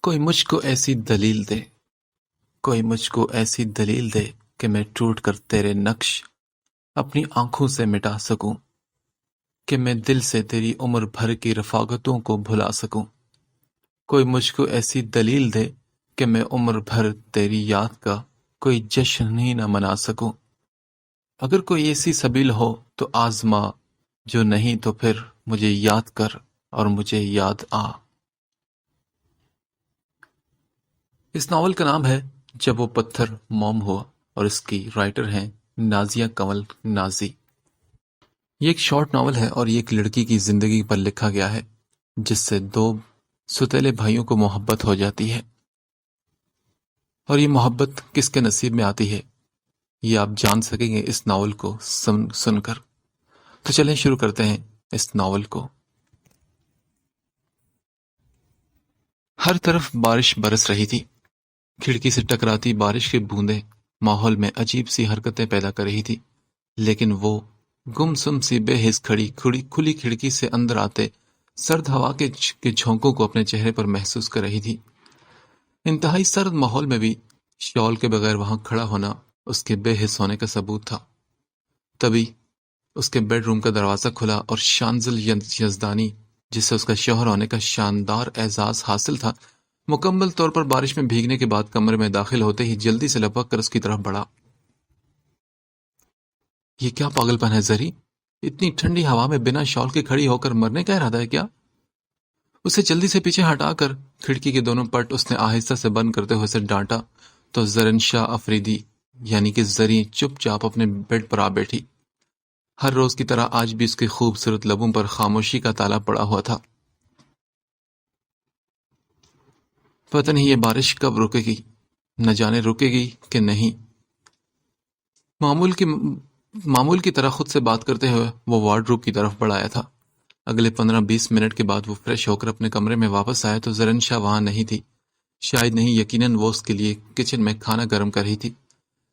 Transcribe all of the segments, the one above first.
کوئی مجھ کو ایسی دلیل دے، کوئی مجھ کو ایسی دلیل دے کہ میں ٹوٹ کر تیرے نقش اپنی آنکھوں سے مٹا سکوں، کہ میں دل سے تیری عمر بھر کی رفاقتوں کو بھلا سکوں۔ کوئی مجھ کو ایسی دلیل دے کہ میں عمر بھر تیری یاد کا کوئی جشن ہی نہ منا سکوں۔ اگر کوئی ایسی سبیل ہو تو آزما، جو نہیں تو پھر مجھے یاد کر اور مجھے یاد آ۔ اس ناول کا نام ہے جب وہ پتھر موم ہوا اور اس کی رائٹر ہیں نازیہ کنول نازی۔ یہ ایک شارٹ ناول ہے اور یہ ایک لڑکی کی زندگی پر لکھا گیا ہے جس سے دو ستیلے بھائیوں کو محبت ہو جاتی ہے، اور یہ محبت کس کے نصیب میں آتی ہے یہ آپ جان سکیں گے اس ناول کو سن کر۔ تو چلیں شروع کرتے ہیں اس ناول کو۔ ہر طرف بارش برس رہی تھی، کھڑکی سے ٹکراتی بارش کی بوندیں ماحول میں عجیب سی حرکتیں پیدا کر رہی تھی، لیکن وہ گمسم سی بے حس کھلی کھڑکی سے اندر آتے سرد ہوا کے جھونکوں کو اپنے چہرے پر محسوس کر رہی تھی۔ انتہائی سرد ماحول میں بھی شال کے بغیر وہاں کھڑا ہونا اس کے بے حس ہونے کا ثبوت تھا۔ تبھی اس کے بیڈ روم کا دروازہ کھلا اور شانزل یزدانی، جسے اس کا شوہر ہونے کا شاندار اعزاز حاصل تھا، مکمل طور پر بارش میں بھیگنے کے بعد کمرے میں داخل ہوتے ہی جلدی سے لپک کر اس کی طرف بڑھا۔ یہ کیا پاگل پن ہے زری؟ اتنی ٹھنڈی ہوا میں بنا شال کے کھڑی ہو کر مرنے کا ارادہ ہے کیا؟ اسے جلدی سے پیچھے ہٹا کر کھڑکی کے دونوں پٹ اس نے آہستہ سے بند کرتے ہوئے اسے ڈانٹا تو زرن شاہ افریدی یعنی کہ زری چپ چاپ اپنے بیڈ پر آ بیٹھی۔ ہر روز کی طرح آج بھی اس کے خوبصورت لبوں پر خاموشی کا تالا پڑا ہوا تھا۔ پتہ نہیں یہ بارش کب رکے گی، نہ جانے رکے گی کہ نہیں۔ معمول کی طرح خود سے بات کرتے ہوئے وہ وارڈروب کی طرف بڑھایا تھا۔ اگلے 15-20 منٹ کے بعد وہ فریش ہو کر اپنے کمرے میں واپس آیا تو زرن شاہ وہاں نہیں تھی۔ شاید نہیں، یقیناً وہ اس کے لیے کچن میں کھانا گرم کر رہی تھی،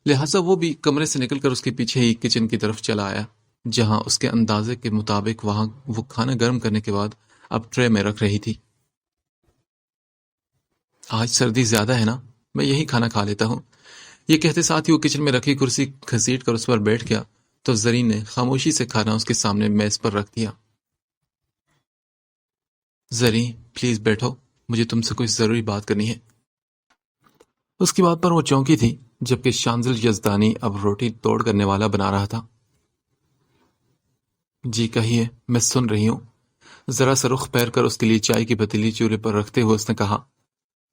لہٰذا وہ بھی کمرے سے نکل کر اس کے پیچھے ہی کچن کی طرف چلا آیا، جہاں اس کے اندازے کے مطابق وہاں وہ کھانا گرم کرنے کے بعد اب ٹرے میں رکھ رہی تھی۔ آج سردی زیادہ ہے نا، میں یہی کھانا کھا لیتا ہوں۔ یہ کہتے ساتھ ہی وہ کچن میں رکھی کرسی گھسیٹ کر اس پر بیٹھ گیا تو زرین نے خاموشی سے کھانا اس کے سامنے میز پر رکھ دیا۔ زرین پلیز بیٹھو، مجھے تم سے کوئی ضروری بات کرنی ہے۔ اس کی بات پر وہ چونکی تھی، جبکہ شانزل یزدانی اب روٹی توڑ کرنے والا بنا رہا تھا۔ جی کہیے، میں سن رہی ہوں۔ ذرا سا رخ پھیر کر اس کے لیے چائے کی پتیلی چولہے پر رکھتے ہوئے اس نے کہا۔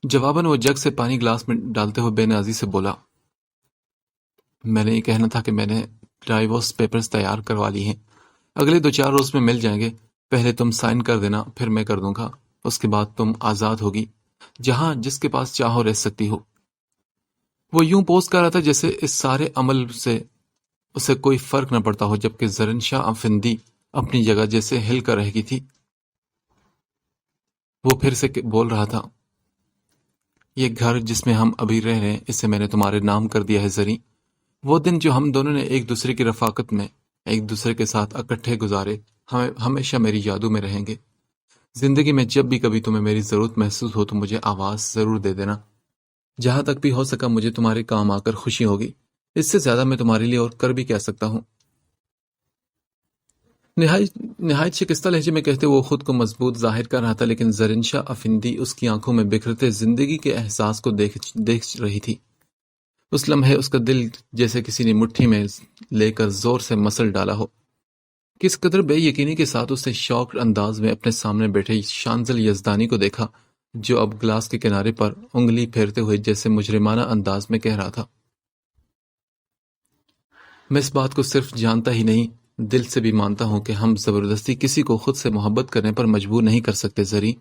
جواباً وہ جگ سے پانی گلاس میں ڈالتے ہوئے بے نیازی سے بولا، میں نے یہ کہنا تھا کہ میں نے ڈائیورس پیپرز تیار کروا لی ہیں، اگلے 2-4 روز میں مل جائیں گے۔ پہلے تم سائن کر دینا، پھر میں کر دوں گا، اس کے بعد تم آزاد ہوگی، جہاں جس کے پاس چاہو رہ سکتی ہو۔ وہ یوں پوز کر رہا تھا جیسے اس سارے عمل سے اسے کوئی فرق نہ پڑتا ہو، جبکہ زرن شاہ افندی اپنی جگہ جیسے ہل کر رہ گئی تھی۔ وہ پھر سے بول رہا تھا، یہ گھر جس میں ہم ابھی رہ رہے ہیں، اسے میں نے تمہارے نام کر دیا ہے زری۔ وہ دن جو ہم دونوں نے ایک دوسرے کی رفاقت میں ایک دوسرے کے ساتھ اکٹھے گزارے ہمیشہ میری یادوں میں رہیں گے۔ زندگی میں جب بھی کبھی تمہیں میری ضرورت محسوس ہو تو مجھے آواز ضرور دے دینا۔ جہاں تک بھی ہو سکا مجھے تمہارے کام آ کر خوشی ہوگی، اس سے زیادہ میں تمہارے لیے اور کر بھی کہہ سکتا ہوں۔ نہایت شکستہ لہجے میں کہتے وہ خود کو مضبوط ظاہر کر رہا تھا، لیکن زرن شاہ افندی اس کی آنکھوں میں بکھرتے زندگی کے احساس کو دیکھ رہی تھی۔ اس لمحے اس کا دل جیسے کسی نے مٹھی میں لے کر زور سے مسل ڈالا ہو۔ کس قدر بے یقینی کے ساتھ اس نے شاکڈ انداز میں اپنے سامنے بیٹھے شانزل یزدانی کو دیکھا، جو اب گلاس کے کنارے پر انگلی پھیرتے ہوئے جیسے مجرمانہ انداز میں کہہ رہا تھا، میں اس بات کو صرف جانتا ہی نہیں، دل سے بھی مانتا ہوں کہ ہم زبردستی کسی کو خود سے محبت کرنے پر مجبور نہیں کر سکتے زری۔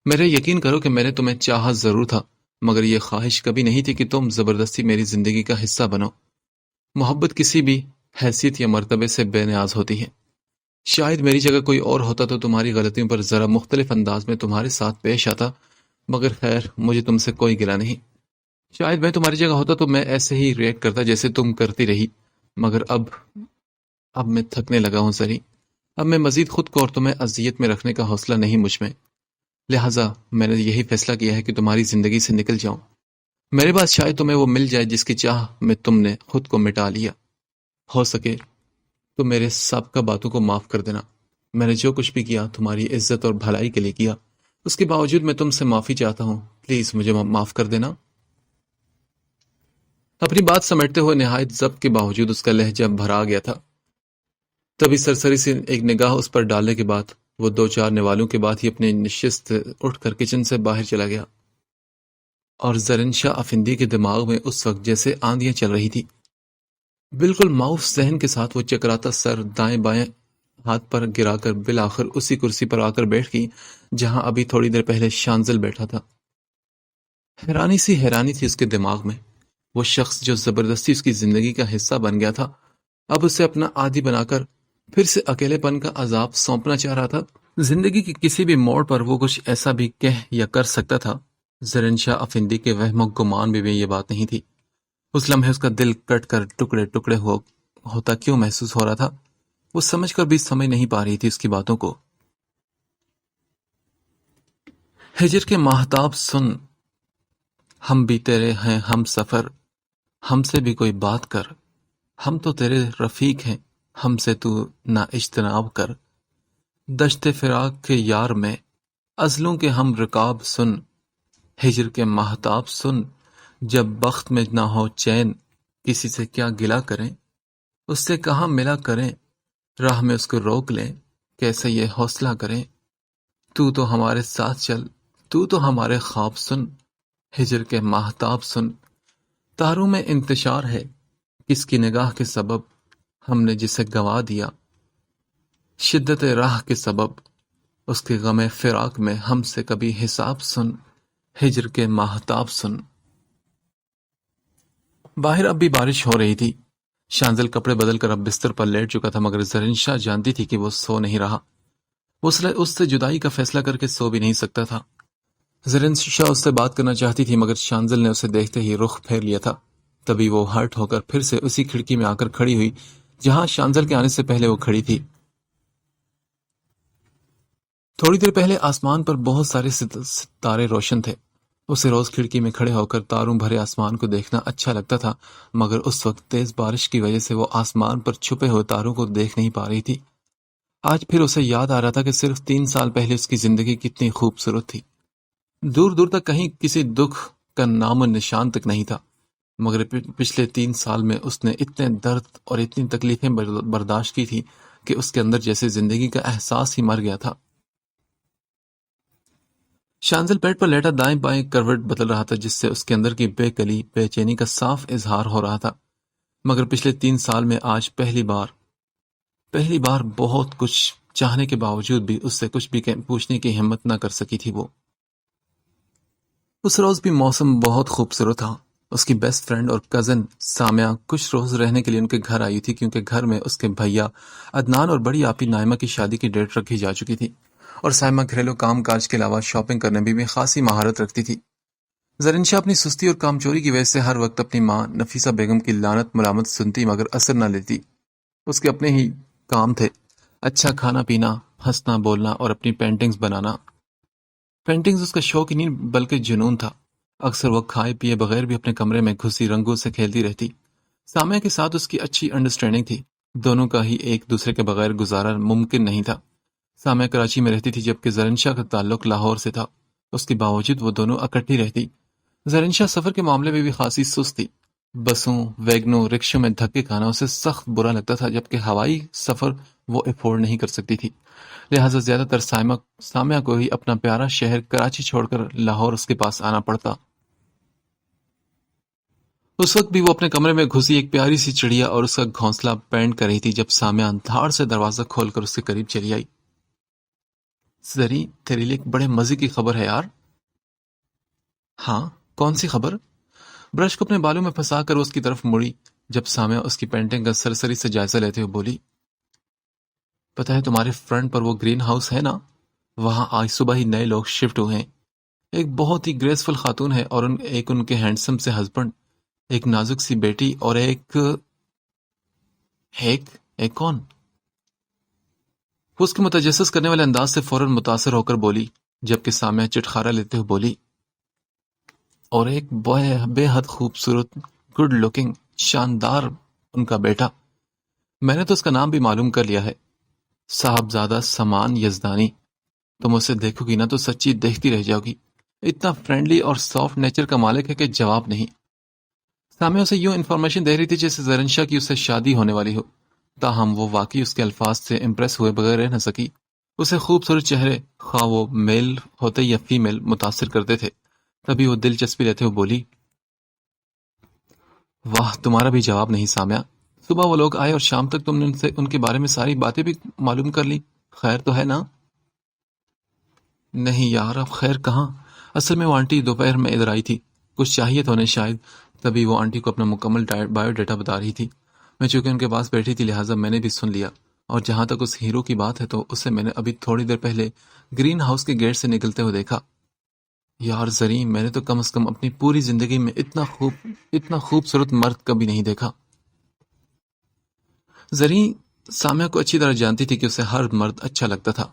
میرے یقین کرو کہ میں نے تمہیں چاہا ضرور تھا، مگر یہ خواہش کبھی نہیں تھی کہ تم زبردستی میری زندگی کا حصہ بنو۔ محبت کسی بھی حیثیت یا مرتبے سے بے نیاز ہوتی ہے۔ شاید میری جگہ کوئی اور ہوتا تو تمہاری غلطیوں پر ذرا مختلف انداز میں تمہارے ساتھ پیش آتا، مگر خیر مجھے تم سے کوئی گلہ نہیں۔ شاید میں تمہاری جگہ ہوتا تو میں ایسے ہی ریئیکٹ کرتا جیسے تم کرتی رہی، مگر اب میں تھکنے لگا ہوں زری۔ اب میں مزید خود کو اور تمہیں اذیت میں رکھنے کا حوصلہ نہیں مجھ میں۔ لہٰذا میں نے یہی فیصلہ کیا ہے کہ تمہاری زندگی سے نکل جاؤں۔ میرے بعد شاید تمہیں وہ مل جائے جس کی چاہ میں تم نے خود کو مٹا لیا۔ ہو سکے تو میرے سابقہ باتوں کو معاف کر دینا۔ میں نے جو کچھ بھی کیا تمہاری عزت اور بھلائی کے لیے کیا، اس کے باوجود میں تم سے معافی چاہتا ہوں۔ پلیز مجھے معاف کر دینا۔ اپنی بات سمیٹتے ہوئے نہایت ضبط کے باوجود اس کا لہجہ بھرا گیا تھا۔ تبھی سرسری سے ایک نگاہ اس پر ڈالنے کے بعد وہ دو چار نوالوں کے بعد ہی اپنی نشست اٹھ کر کچن سے باہر چلا گیا، اور زرین شاہ افندی کے دماغ میں اس وقت جیسے آندیاں چل رہی تھی۔ بالکل معاف ذہن کے ساتھ وہ چکراتا سر دائیں بائیں ہاتھ پر گرا کر بالآخر اسی کرسی پر آ کر بیٹھ گئی جہاں ابھی تھوڑی دیر پہلے شانزل بیٹھا تھا۔ حیرانی تھی اس کے دماغ میں۔ وہ شخص جو زبردستی اس کی زندگی کا حصہ بن گیا تھا، اب اسے اپنا عادی بنا کر پھر سے اکیلے پن کا عذاب سونپنا چاہ رہا تھا۔ زندگی کی کسی بھی موڑ پر وہ کچھ ایسا بھی کہہ یا کر سکتا تھا۔ زرین شاہ افندی کے وہم و گمان میں بھی یہ بات نہیں تھی۔ اس لمحے اس کا دل کٹ کر ٹکڑے ٹکڑے ہوتا کیوں محسوس ہو رہا تھا، وہ سمجھ کر بھی سمجھ نہیں پا رہی تھی اس کی باتوں کو۔ ہجر کے ماہتاب سن، ہم بھی تیرے ہیں ہم سفر، ہم سے بھی کوئی بات کر، ہم تو تیرے رفیق ہیں، ہم سے تو نہ اجتناب کر، دشت فراق کے یار میں ازلوں کے ہم رکاب سن، ہجر کے ماہتاب سن، جب بخت میں نہ ہو چین، کسی سے کیا گلہ کریں، اس سے کہاں ملا کریں، راہ میں اس کو روک لیں، کیسے یہ حوصلہ کریں، تو تو ہمارے ساتھ چل، تو تو ہمارے خواب سن، ہجر کے ماہتاب سن، تاروں میں انتشار ہے، کس کی نگاہ کے سبب ہم نے جسے گوا دیا، شدت راہ کے سبب اس کے غم فراق میں ہم سے کبھی حساب سن، ہجر کے ماہتاب سن۔ باہر اب بھی بارش ہو رہی تھی۔ شانزل کپڑے بدل کر اب بستر پر لیٹ چکا تھا، مگر زرین شاہ جانتی تھی کہ وہ سو نہیں رہا۔ اس سے جدائی کا فیصلہ کر کے سو بھی نہیں سکتا تھا۔ زرین شاہ اس سے بات کرنا چاہتی تھی، مگر شانزل نے اسے دیکھتے ہی رخ پھیر لیا تھا۔ تبھی وہ ہرٹ ہو کر پھر سے اسی کھڑکی میں آ کر کھڑی ہوئی جہاں شانزل کے آنے سے پہلے وہ کھڑی تھی۔ تھوڑی دیر پہلے آسمان پر بہت سارے ستارے روشن تھے۔ اسے روز کھڑکی میں کھڑے ہو کر تاروں بھرے آسمان کو دیکھنا اچھا لگتا تھا، مگر اس وقت تیز بارش کی وجہ سے وہ آسمان پر چھپے ہوئے تاروں کو دیکھ نہیں پا رہی تھی۔ آج پھر اسے یاد آ رہا تھا کہ صرف 3 سال پہلے اس کی زندگی کتنی خوبصورت تھی۔ دور دور تک کہیں کسی دکھ کا نام و نشان تک نہیں تھا، مگر پچھلے 3 سال میں اس نے اتنے درد اور اتنی تکلیفیں برداشت کی تھی کہ اس کے اندر جیسے زندگی کا احساس ہی مر گیا تھا۔ شانزل بیڈ پر لیٹا دائیں بائیں کروٹ بدل رہا تھا، جس سے اس کے اندر کی بے کلی بے چینی کا صاف اظہار ہو رہا تھا، مگر پچھلے 3 سال میں آج پہلی بار بہت کچھ چاہنے کے باوجود بھی اس سے کچھ بھی پوچھنے کی ہمت نہ کر سکی تھی۔ وہ اس روز بھی موسم بہت خوبصورت تھا۔ اس کی بیسٹ فرینڈ اور کزن سامیہ کچھ روز رہنے کے لیے ان کے گھر آئی تھی، کیونکہ گھر میں اس کے بھیا عدنان اور بڑی آپی نائمہ کی شادی کی ڈیٹ رکھی جا چکی تھی، اور سائمہ گھریلو کام کاج کے علاوہ شاپنگ کرنے میں بھی خاصی مہارت رکھتی تھی۔ زرین شاہ اپنی سستی اور کام چوری کی وجہ سے ہر وقت اپنی ماں نفیسہ بیگم کی لعنت ملامت سنتی، مگر اثر نہ لیتی۔ اس کے اپنے ہی کام تھے، اچھا کھانا پینا، ہنسنا بولنا اور اپنی پینٹنگز بنانا۔ پینٹنگز اس کا شوق ہی نہیں بلکہ جنون تھا۔ اکثر وہ کھائے پیے بغیر بھی اپنے کمرے میں گھسی رنگوں سے کھیلتی رہتی۔ سامیہ کے ساتھ اس کی اچھی انڈرسٹینڈنگ تھی، دونوں کا ہی ایک دوسرے کے بغیر گزارا ممکن نہیں تھا۔ سامیہ کراچی میں رہتی تھی جبکہ زرین شاہ کا تعلق لاہور سے تھا، اس کے باوجود وہ دونوں اکٹھی رہتی۔ زرین شاہ سفر کے معاملے میں بھی خاصی سست تھی۔ بسوں، ویگنوں، رکشوں میں دھکے کھانا اسے سخت برا لگتا تھا، جبکہ ہوائی سفر وہ افورڈ نہیں کر سکتی تھی۔ لہٰذا زیادہ تر سامیہ کو ہی اپنا پیارا شہر کراچی چھوڑ کر لاہور اس کے پاس آنا پڑتا۔ اس وقت بھی وہ اپنے کمرے میں گھسی ایک پیاری سی چڑیا اور اس کا گھونسلہ پینٹ کر رہی تھی جب سامیہ دھاڑ سے دروازہ کھول کر اس کے قریب چلی آئی۔ زری، تیرے لیے ایک بڑے مزے کی خبر ہے یار۔ ہاں، کون سی خبر؟ برش کو اپنے بالوں میں پھنسا کر اس کی طرف مڑی جب سامیہ اس کی پینٹنگ کا سرسری سے جائزہ لیتے ہوئے بولی، پتہ ہے تمہارے فرنٹ پر وہ گرین ہاؤس ہے نا، وہاں آج صبح ہی نئے لوگ شفٹ ہوئے ہیں۔ ایک بہت ہی گریسفل خاتون ہے اور ایک ان کے ہینڈسم سے ہسبینڈ، ایک نازک سی بیٹی اور ایک کون؟ وہ اس کے متجسس کرنے والے انداز سے فوراً متاثر ہو کر بولی، جبکہ سامعہ چٹخارا لیتے ہوئے بولی، اور ایک بے حد خوبصورت، گڈ لکنگ، شاندار ان کا بیٹا، میں نے تو اس کا نام بھی معلوم کر لیا ہے، صاحبزادہ سامان یزدانی۔ تم اسے دیکھو گی نا تو سچی دیکھتی رہ جاؤ گی، اتنا فرینڈلی اور سافٹ نیچر کا مالک ہے کہ جواب نہیں۔ سامعہ اسے یوں انفارمیشن دے رہی تھی جیسے زرنشا کی اس سے شادی ہونے والی ہو، تاہم وہ واقعی اس کے الفاظ سے امپریس ہوئے بغیر رہ نہ سکی۔ اسے خوبصورت چہرے، خواہ وہ میل ہوتے یا فیمیل، متاثر کرتے تھے۔ تبھی وہ دلچسپی لیتے ہوئے بولی، واہ، تمہارا بھی جواب نہیں سامعہ۔ صبح وہ لوگ آئے اور شام تک تم نے ان کے بارے میں ساری باتیں بھی معلوم کر لی، خیر تو ہے نا؟ نہیں یار، اب خیر کہاں، اصل میں وہ آنٹی دوپہر میں ادھر آئی تھی، کچھ چاہیے تو انہیں شاید، تبھی وہ آنٹی کو اپنا مکمل بایو ڈیٹا بتا رہی تھی۔ میں چونکہ ان کے پاس بیٹھی تھی لہٰذا میں نے بھی سن لیا، اور جہاں تک اس ہیرو کی بات ہے تو اسے میں نے ابھی تھوڑی دیر پہلے گرین ہاؤس کے گیٹ سے نکلتے ہوئے دیکھا۔ یار زرین، میں نے تو کم از کم اپنی پوری زندگی میں اتنا خوبصورت مرد کبھی نہیں دیکھا۔ زرین سامعہ کو اچھی طرح جانتی تھی کہ اسے ہر مرد اچھا لگتا تھا،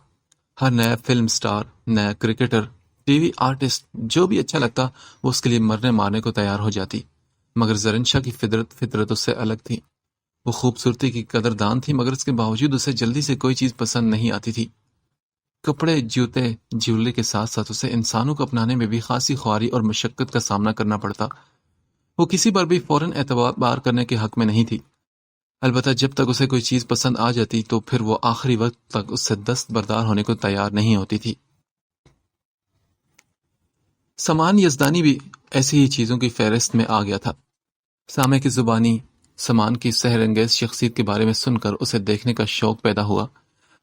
ہر نیا فلم سٹار، نیا کرکٹر، ٹی وی آرٹسٹ، جو بھی اچھا لگتا وہ اس کے لیے مرنے مارنے کو تیار ہو جاتی، مگر زرنشا کی فطرت اس سے الگ تھی۔ وہ خوبصورتی کی قدردان تھی، مگر اس کے باوجود اسے جلدی سے کوئی چیز پسند نہیں آتی تھی۔ کپڑے، جوتے، جیولری کے ساتھ ساتھ اسے انسانوں کو اپنانے میں بھی خاصی خواری اور مشقت کا سامنا کرنا پڑتا۔ وہ کسی پر بھی فوراً اعتبار کرنے کے حق میں نہیں تھی، البتہ جب تک اسے کوئی چیز پسند آ جاتی تو پھر وہ آخری وقت تک اس سے دست بردار ہونے کو تیار نہیں ہوتی تھی۔ سامان یزدانی بھی ایسی ہی چیزوں کی فہرست میں آ گیا تھا۔ سامع کی زبانی سامان کی سحر انگیز شخصیت کے بارے میں سن کر اسے دیکھنے کا شوق پیدا ہوا،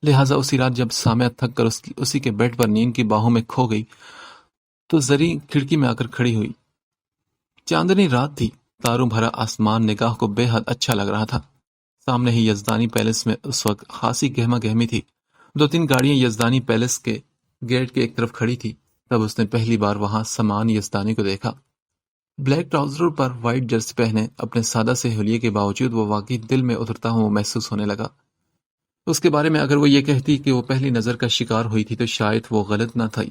لہٰذا اسی رات جب سامع تھک کر اسی کے بیڈ پر نیند کی باہوں میں کھو گئی تو زری کھڑکی میں آ کر کھڑی ہوئی۔ چاندنی رات تھی، تاروں بھرا آسمان نگاہ کو بے حد اچھا لگ رہا تھا۔ سامنے ہی یزدانی پیلس میں اس وقت خاصی گہما گہمی تھی، 2-3 گاڑیاں یزدانی پیلس کے گیٹ کے ایک طرف کھڑی تھی۔ تب اس نے پہلی بار وہاں سامان یزدانی کو دیکھا۔ بلیک ٹراؤزر پر وائٹ جرسی پہنے اپنے سادہ سے حلیے کے باوجود وہ واقعی دل میں اترتا ہوا محسوس ہونے لگا۔ اس کے بارے میں اگر وہ یہ کہتی کہ وہ پہلی نظر کا شکار ہوئی تھی تو شاید وہ غلط نہ تھی۔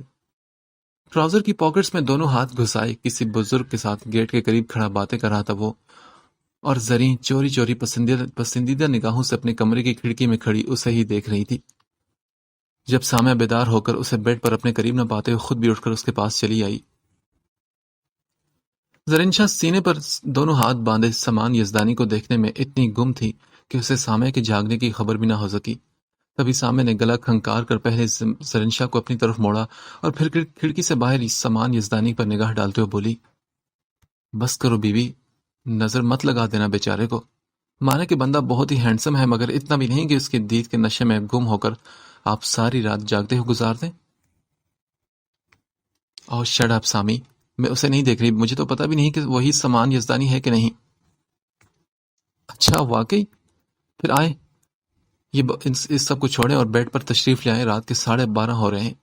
ٹراؤزر کی پاکٹس میں دونوں ہاتھ گھسائے کسی بزرگ کے ساتھ گیٹ کے قریب کھڑا باتیں کر رہا تھا وہ، اور زریں چوری چوری پسندیدہ نگاہوں سے اپنے کمرے کی کھڑکی میں کھڑی اسے ہی دیکھ رہی تھی۔ جب سامع بیدار ہو کر اسے بیڈ پر اپنے قریب نہ پاتے ہوئے خود بھی اٹھ کر اس کے پاس چلی آئی، زرنشا سینے پر دونوں ہاتھ باندھے سامان یزدانی کو دیکھنے میں اتنی گم تھی کہ اسے سامع کے جاگنے کی خبر بھی نہ ہو سکی۔ تبھی سامع نے گلا کھنکار کر پہلے زرنشا کو اپنی طرف موڑا اور پھر کھڑکی سے باہر سامان یزدانی پر نگاہ ڈالتے ہوئے بولی، بس کرو بیوی، نظر مت لگا دینا بیچارے کو، مانے کہ بندہ بہت ہی ہینڈسم ہے مگر اتنا بھی نہیں کہ اس کے دید کے نشے میں گم ہو کر آپ ساری رات جاگتے ہو گزار دیں۔ اور شٹ اپ سامی، میں اسے نہیں دیکھ رہی، مجھے تو پتہ بھی نہیں کہ وہی سامان یزدانی ہے کہ نہیں۔ اچھا واقعی؟ پھر آئے یہ اس سب کو چھوڑیں اور بیڈ پر تشریف لے آئیں، رات کے 12:30 ہو رہے ہیں۔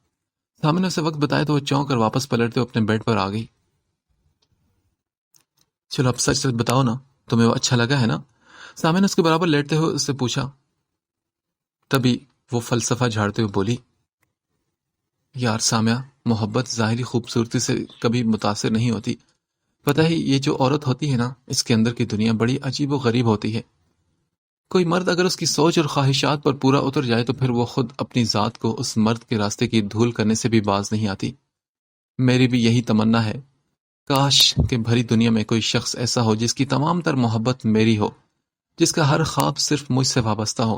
سامنے نے اسے وقت بتایا تو وہ چونک کر واپس پلٹتے ہوئے اپنے بیڈ پر آ گئی۔ چلو اب سچ سچ بتاؤ نا، تمہیں وہ اچھا لگا ہے نا؟ سامنے نے اس کے برابر لیٹتے ہوئے اس سے پوچھا۔ تبھی وہ فلسفہ جھاڑتے ہوئے بولی، یار سامعہ، محبت ظاہری خوبصورتی سے کبھی متاثر نہیں ہوتی، پتہ ہی یہ جو عورت ہوتی ہے نا، اس کے اندر کی دنیا بڑی عجیب و غریب ہوتی ہے۔ کوئی مرد اگر اس کی سوچ اور خواہشات پر پورا اتر جائے تو پھر وہ خود اپنی ذات کو اس مرد کے راستے کی دھول کرنے سے بھی باز نہیں آتی۔ میری بھی یہی تمنا ہے، کاش کہ بھری دنیا میں کوئی شخص ایسا ہو جس کی تمام تر محبت میری ہو، جس کا ہر خواب صرف مجھ سے وابستہ ہو۔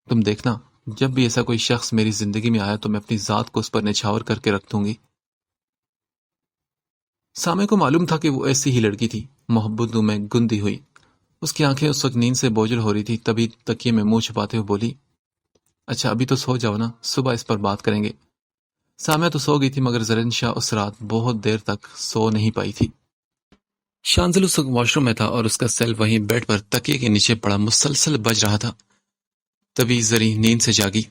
تم دیکھنا، جب بھی ایسا کوئی شخص میری زندگی میں آیا تو میں اپنی ذات کو اس پر نچھاور کر کے رکھ دوں گی۔ سامع کو معلوم تھا کہ وہ ایسی ہی لڑکی تھی، محبتوں میں گندی ہوئی۔ اس کی آنکھیں اس وقت نیند سے بوجھل ہو رہی تھی، تبھی تکیے میں منہ چھپاتے ہوئے بولی، اچھا ابھی تو سو جاؤ نا، صبح اس پر بات کریں گے۔ سامع تو سو گئی تھی مگر زرنشا اس رات بہت دیر تک سو نہیں پائی تھی۔ شانزل اس وقت واش روم میں تھا اور اس کا سیل وہیں بیڈ پر تکیے کے نیچے پڑا مسلسل بج رہا تھا۔ تبھی زری نیند سے جاگی،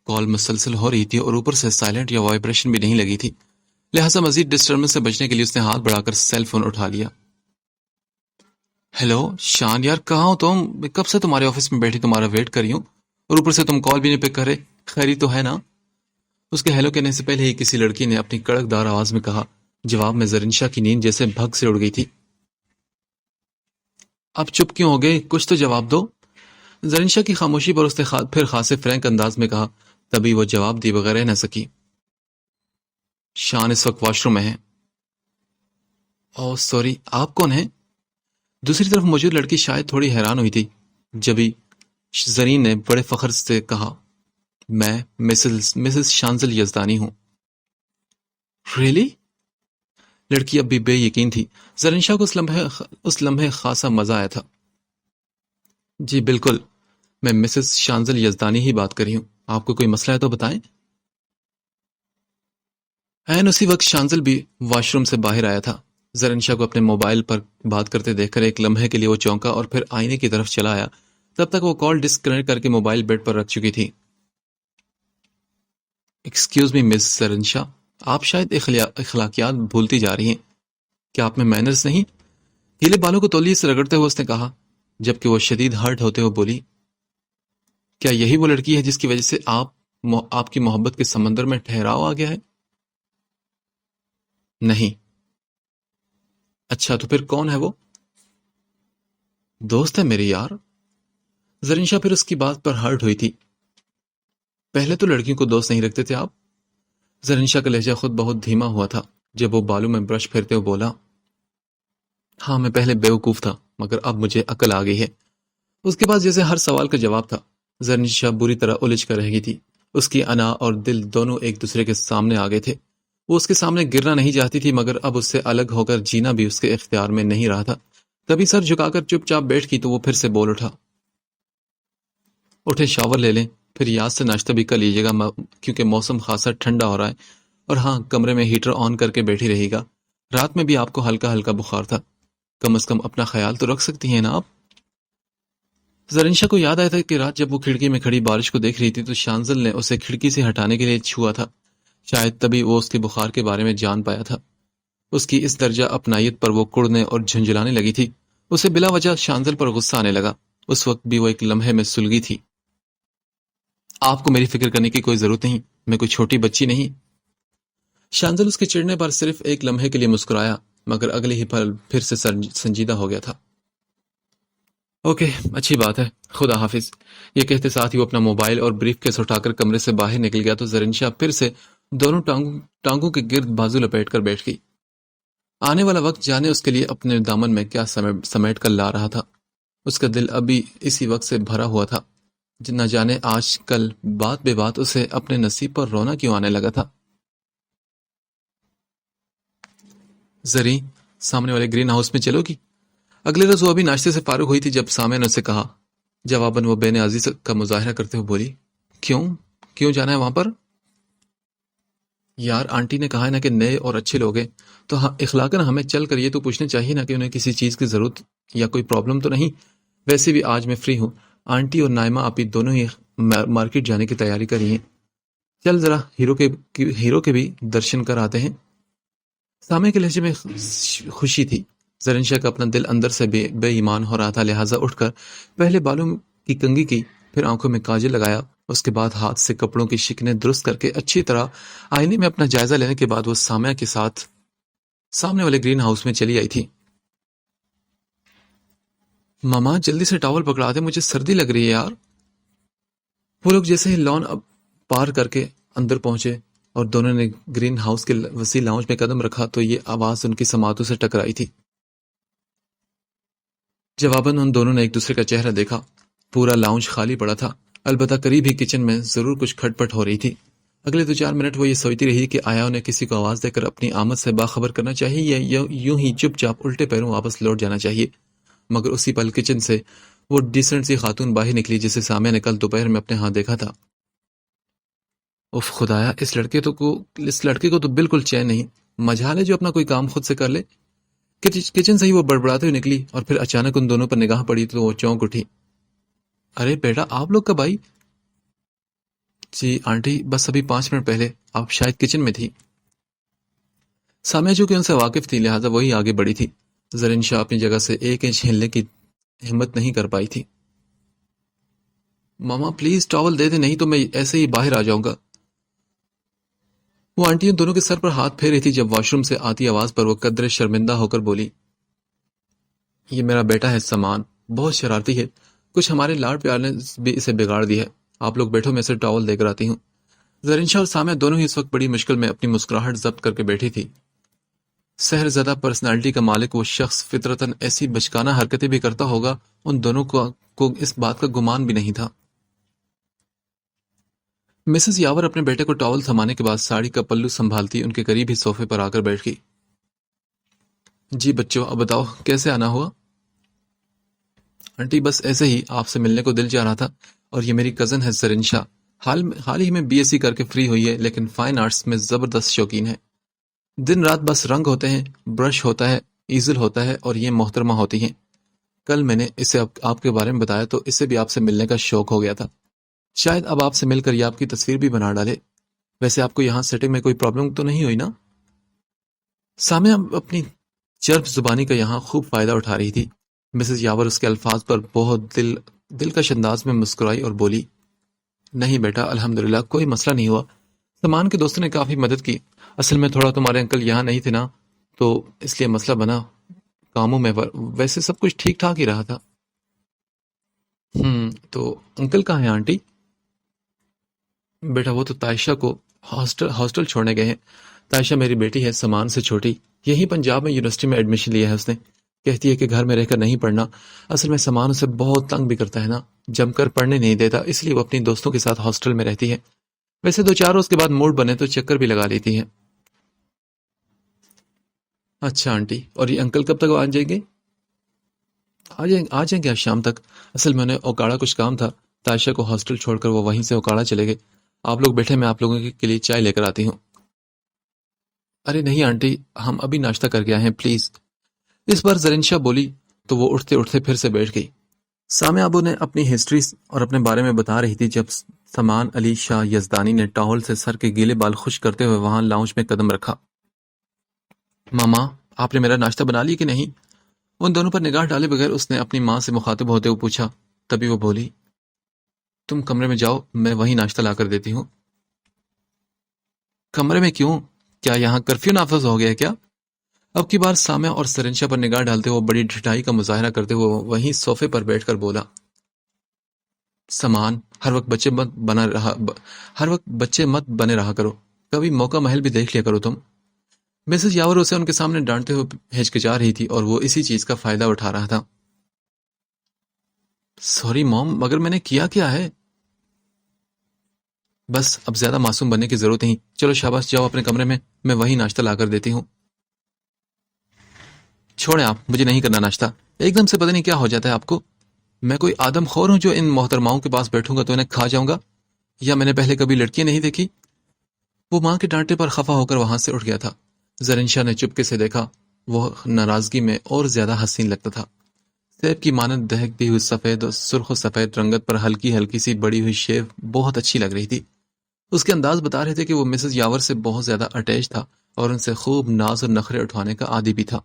کال مسلسل ہو رہی تھی اور اوپر سے سائلنٹ یا وائبریشن بھی نہیں لگی تھی، لہٰذا مزید ڈسٹربنس سے بچنے کے لیے اس نے ہاتھ بڑھا کر سیل فون اٹھا لیا۔ ہیلو شان، یار کہاں ہو تم؟ میں کب سے تمہارے آفس میں بیٹھی تمہارا ویٹ کر رہی ہوں اور اوپر سے تم کال بھی نہیں پک کر رہے، خیری تو ہے نا؟ اس کے ہیلو کہنے سے پہلے ہی کسی لڑکی نے اپنی کڑک دار آواز میں کہا۔ جواب میں زرین شاہ کی نیند جیسے بھگ سے اڑ گئی تھی۔ اب چپ کیوں ہو گئے؟ کچھ تو جواب دو۔ زرین شاہ کی خاموشی پر اس نے پھر خاصے فرینک انداز میں کہا۔ تبھی وہ جواب دی بغیر رہ نہ سکی۔ شان اس وقت واش روم میں ہے۔ او سوری، آپ کون ہیں؟ دوسری طرف موجود لڑکی شاید تھوڑی حیران ہوئی تھی جبھی زرین نے بڑے فخر سے کہا، میں مسز شانزل یزدانی ہوں۔ ریلی؟ لڑکی اب بھی بے یقین تھی۔ زرین شاہ کو اس لمحے خاصا مزہ آیا تھا۔ جی بالکل، میں مسز شانزل یزدانی ہی بات کر رہی ہوں۔ آپ کو کوئی مسئلہ ہے تو بتائیں۔ عین اسی وقت شانزل بھی واش روم سے باہر آیا تھا۔ زرین شاہ کو اپنے موبائل پر بات کرتے دیکھ کر ایک لمحے کے لیے وہ چونکا اور پھر آئینے کی طرف چلا آیا۔ تب تک وہ کال ڈسکنیکٹ کر کے موبائل بیڈ پر رکھ چکی تھی۔ ایکسکیوز می مس زرین شاہ، آپ شاید اخلاقیات بھولتی جا رہی ہیں۔ کیا آپ میں مینرز نہیں؟ گیلے بالوں کو تولیے سے رگڑتے ہوئے اس نے کہا، جبکہ وہ شدید ہرٹ ہوتے ہوئے بولی، کیا یہی وہ لڑکی ہے جس کی وجہ سے آپ کی محبت کے سمندر میں ٹھہراؤ آ گیا ہے؟ نہیں۔ اچھا تو پھر کون ہے وہ؟ دوست ہے میری یار۔ زرین شاہ پھر اس کی بات پر ہرٹ ہوئی تھی۔ پہلے تو لڑکیوں کو دوست نہیں رکھتے تھے آپ؟ زرین شاہ کا لہجہ خود بہت دھیما ہوا تھا جب وہ بالوں میں برش پھیرتے ہوئے بولا، ہاں میں پہلے بیوقوف تھا مگر اب مجھے عقل آ گئی ہے۔ اس کے پاس جیسے ہر سوال کا جواب تھا۔ زرین شاہ بری طرح الجھ کر رہ گئی تھی۔ اس کی انا اور دل دونوں ایک دوسرے کے سامنے آ گئے تھے۔ وہ اس کے سامنے گرنا نہیں چاہتی تھی مگر اب اس سے الگ ہو کر جینا بھی اس کے اختیار میں نہیں رہا تھا۔ تبھی سر جھکا کر چپ چاپ بیٹھ گئی تو وہ پھر سے بول اٹھا، اٹھے شاور لے لیں، پھر یاد سے ناشتہ بھی کر لیجیے گا کیونکہ موسم خاصا ٹھنڈا ہو رہا ہے، اور ہاں کمرے میں ہیٹر آن کر کے بیٹھی رہے گا۔ رات میں بھی آپ کو ہلکا ہلکا بخار تھا، کم از کم اپنا خیال تو رکھ سکتی ہیں نا آپ۔ زرین شاہ کو یاد آیا تھا کہ رات جب وہ کھڑکی میں کھڑی بارش کو دیکھ رہی تھی تو شانزل نے اسے کھڑکی سے ہٹانے کے لیے چھوا تھا۔ شاید تبھی وہ اس کے بخار کے بارے میں جان پایا تھا۔ اس کی اس درجہ اپنائیت پر وہ کڑنے اور جھنجھلانے لگی تھی۔ اسے بلا وجہ شانزل پر غصہ آنے لگا۔ اس وقت بھی وہ ایک لمحے میں سلگی تھی۔ آپ کو میری فکر کرنے کی کوئی ضرورت نہیں، میں کوئی چھوٹی بچی نہیں۔ شانزل اس کے چڑھنے پر صرف ایک لمحے کے لیے مسکرایا مگر اگلے ہی پل پھر سے سنجیدہ ہو گیا تھا۔ اوکے، اچھی بات ہے، خدا حافظ۔ یہ کہتے ساتھ ہی وہ اپنا موبائل اور بریف کیس اٹھا کر کمرے سے باہر نکل گیا تو زرین شاہ پھر سے دونوں ٹانگوں کے گرد بازو لپیٹ کر بیٹھ گئی۔ آنے والا وقت جانے اس کے لیے اپنے دامن میں کیا سمیٹ کر لا رہا تھا۔ اس کا دل ابھی اسی وقت سے بھرا ہوا تھا۔ نہ جانے آج کل بات بے بات اسے اپنے نصیب پر رونا کیوں آنے لگا تھا۔ زرین، سامنے والے گرین ہاؤس میں چلو گی؟ اگلے روز وہ ابھی ناشتے سے فارغ ہوئی تھی جب سامع نے اسے کہا۔ جواباً وہ بے نیازی کا مظاہرہ کرتے ہوئے بولی، کیوں جانا ہے وہاں پر؟ یار آنٹی نے کہا ہے نا کہ نئے اور اچھے لوگ ہیں تو اخلاقاً ہمیں چل کر یہ تو پوچھنا چاہیے نا کہ انہیں کسی چیز کی ضرورت یا کوئی پرابلم تو نہیں۔ ویسے بھی آج میں فری ہوں، آنٹی اور نائمہ آپی دونوں ہی مارکیٹ جانے کی تیاری کر رہی ہیں، چل ذرا ہیرو کے بھی درشن کر آتے ہیں۔ سامع کے لہجے میں خوشی تھی۔ زرین شاہ کا اپنا دل اندر سے بے ایمان ہو رہا تھا، لہٰذا اٹھ کر پہلے بالوں کی کنگھی کی، پھر آنکھوں میں کاجل لگایا، اس کے بعد ہاتھ سے کپڑوں کی شکنیں درست کر کے اچھی طرح آئینے میں اپنا جائزہ لینے کے بعد وہ سامع کے ساتھ سامنے والے گرین ہاؤس میں چلی آئی تھی۔ ماما جلدی سے ٹاول پکڑا دے، مجھے سردی لگ رہی ہے یار۔ وہ لوگ جیسے ہی لان پار کر کے اندر پہنچے اور دونوں نے گرین ہاؤس کے وسیع لاؤنج میں قدم رکھا تو یہ آواز ان کی سماعتوں سے ٹکرائی تھی۔ جواباً ان دونوں نے ایک دوسرے کا چہرہ دیکھا۔ پورا لاؤنج خالی پڑا تھا، البتہ قریب ہی کچن میں ضرور کچھ کھٹ پٹ ہو رہی تھی۔ اگلے 2-4 منٹ وہ یہ سوچتی رہی کہ آیا انہیں کسی کو آواز دے کر اپنی آمد سے باخبر کرنا چاہیے یا یوں ہی چپ چاپ الٹے پیروں واپس لوٹ جانا چاہیے، مگر اسی پل کچن سے وہ ڈیسنٹ سی خاتون باہر نکلی جسے سامع نے کل دوپہر میں اپنے ہاں دیکھا تھا۔ اف خدایا، اس لڑکے کو تو بالکل چین نہیں، مجال ہے جو اپنا کوئی کام خود سے کر لے۔ کچن سے ہی وہ بڑبڑاتے ہوئے نکلی اور پھر اچانک ان دونوں پر نگاہ پڑی تو وہ چونک اٹھی۔ ارے بیٹا، آپ لوگ کب آئی؟ جی آنٹی، بس ابھی 5 منٹ پہلے، آپ شاید کچن میں تھی۔ سامع جو کہ ان سے واقف تھی لہٰذا وہی آگے بڑھی تھی۔ زرین شاہ اپنی جگہ سے 1 انچ ہلنے کی ہمت نہیں کر پائی تھی۔ ماما پلیز ٹاول دے دے، نہیں تو میں ایسے ہی باہر آ جاؤں گا۔ وہ آنٹی ان دونوں کے سر پر ہاتھ پھیر رہی تھی جب واش روم سے آتی آواز پر وہ قدرے شرمندہ ہو کر بولی، یہ میرا بیٹا ہے سامان، بہت شرارتی ہے، کچھ ہمارے لاڈ پیار نے بھی اسے بگاڑ دی ہے، آپ لوگ بیٹھو، میں اسے ٹاول دے کر آتی ہوں۔ زرین شاہ اور سامیہ دونوں ہی اس وقت بڑی مشکل میں اپنی مسکراہٹ ضبط کر کے بیٹھی تھی۔ سحر زدہ پرسنالٹی کا مالک وہ شخص فطرتاً ایسی بچکانہ حرکتیں بھی کرتا ہوگا، ان دونوں کو اس بات کا گمان بھی نہیں تھا۔ مسز یاور اپنے بیٹے کو ٹاول تھمانے کے بعد ساڑی کا پلو سنبھالتی ان کے قریب ہی صوفے پر آ کر بیٹھ گئی۔ جی بچوں، اب بتاؤ کیسے آنا ہوا؟ آنٹی بس ایسے ہی آپ سے ملنے کو دل چاہ رہا تھا، اور یہ میری کزن ہے زرین شاہ، حال ہی میں بی ایس سی کر کے فری ہوئی ہے، لیکن فائن آرٹس میں زبردست شوقین ہے۔ دن رات بس رنگ ہوتے ہیں، برش ہوتا ہے، ایزل ہوتا ہے، اور یہ محترمہ ہوتی ہیں۔ کل میں نے اسے آپ کے بارے میں بتایا تو اسے بھی آپ سے ملنے کا شوق ہو گیا تھا، شاید اب آپ سے مل کر یہ آپ کی تصویر بھی بنا ڈالے۔ ویسے آپ کو یہاں سیٹنگ میں کوئی پرابلم تو نہیں ہوئی نا؟ سامیہ اپنی چرب زبانی کا یہاں خوب فائدہ اٹھا رہی تھی۔ مسز یاور اس کے الفاظ پر بہت دلکش انداز میں مسکرائی اور بولی، نہیں بیٹا، الحمدللہ کوئی مسئلہ نہیں ہوا، سامان کے دوستوں نے کافی مدد کی، اصل میں تھوڑا تمہارے انکل یہاں نہیں تھے نا، تو اس لیے مسئلہ بنا کاموں میں، ویسے سب کچھ ٹھیک ٹھاک ہی رہا تھا۔ تو انکل کہاں ہیں آنٹی؟ بیٹا وہ تو تائشہ کو ہاسٹل چھوڑنے گئے ہیں۔ تائشہ میری بیٹی ہے، سامان سے چھوٹی، یہی پنجاب میں یونیورسٹی میں ایڈمیشن لیا ہے اس نے، کہتی ہے کہ گھر میں رہ کر نہیں پڑھنا، اصل میں سامان اسے بہت تنگ بھی کرتا ہے نا، جم کر پڑھنے نہیں دیتا، اس لیے وہ اپنی دوستوں کے ساتھ ہاسٹل میں رہتی ہے، ویسے 2-4 روز کے بعد موڈ بنے تو چکر بھی لگا لیتی ہے۔ اچھا آنٹی، اور یہ انکل کب تک آ جائیں گے؟ آ جائیں گے آج شام تک، اصل میں انہیں اوکاڑا کچھ کام تھا، تائشہ کو ہاسٹل چھوڑ کر وہ وہیں سے اوکاڑا چلے گئے۔ آپ لوگ بیٹھے، میں آپ لوگوں کے لیے چائے لے کر آتی ہوں۔ ارے نہیں آنٹی، ہم ابھی ناشتہ کر کے آئے ہیں، پلیز۔ اس بار زرین شاہ بولی تو وہ اٹھتے اٹھتے پھر سے بیٹھ گئی۔ سامیہ ابو نے اپنی ہسٹری اور اپنے بارے میں بتا رہی تھی جب سامان علی شاہ یزدانی نے ٹاول سے سر کے گیلے بال خشک کرتے ہوئے وہاں لاؤنج میں قدم رکھا۔ ماما، آپ نے میرا ناشتہ بنا لی کہ نہیں؟ ان دونوں پر نگاہ ڈالے بغیر اس نے اپنی ماں سے مخاطب ہوتے ہوئے پوچھا، تبھی وہ بولی، تم کمرے میں جاؤ، میں وہیں ناشتہ لا کر دیتی ہوں۔ کمرے میں کیوں؟ کیا یہاں کرفیو نافذ ہو گیا کیا؟ اب کی بار سامیہ اور سرنشا پر نگاہ ڈالتے ہوئے بڑی ڈھٹائی کا مظاہرہ کرتے ہوئے وہیں صوفے پر بیٹھ کر بولا، سامان، ہر وقت بچے مت بنے رہا کرو، کبھی موقع محل بھی دیکھ لیا کرو تم۔ مسز یاور اسے ان کے سامنے ڈانٹتے ہوئے ہچکچا رہی تھی اور وہ اسی چیز کا فائدہ اٹھا رہا تھا۔ سوری موم، مگر میں نے کیا کیا ہے؟ بس اب زیادہ معصوم بننے کی ضرورت نہیں، چلو شاباش جاؤ اپنے کمرے میں وہی ناشتہ لا کر دیتی ہوں۔ چھوڑیں آپ، مجھے نہیں کرنا ناشتہ، ایک دم سے پتہ نہیں کیا ہو جاتا ہے آپ کو، میں کوئی آدم خور ہوں جو ان محترماؤں کے پاس بیٹھوں گا تو انہیں کھا جاؤں گا، یا میں نے پہلے کبھی لڑکیاں نہیں دیکھی؟ وہ ماں کے ڈانٹے پر خفا ہو کر وہاں سے اٹھ گیا تھا۔ زرین شاہ نے چپکے سے دیکھا، وہ ناراضگی میں اور زیادہ حسین لگتا تھا۔ سیب کی مانند دہکتی ہوئی سفید اور سرخ و سفید رنگت پر ہلکی ہلکی سی بڑی ہوئی شیو بہت اچھی لگ رہی تھی۔ اس کے انداز بتا رہے تھے کہ وہ مسز یاور سے بہت زیادہ اٹیچ تھا اور ان سے خوب ناز اور نخرے اٹھوانے کا عادی بھی تھا۔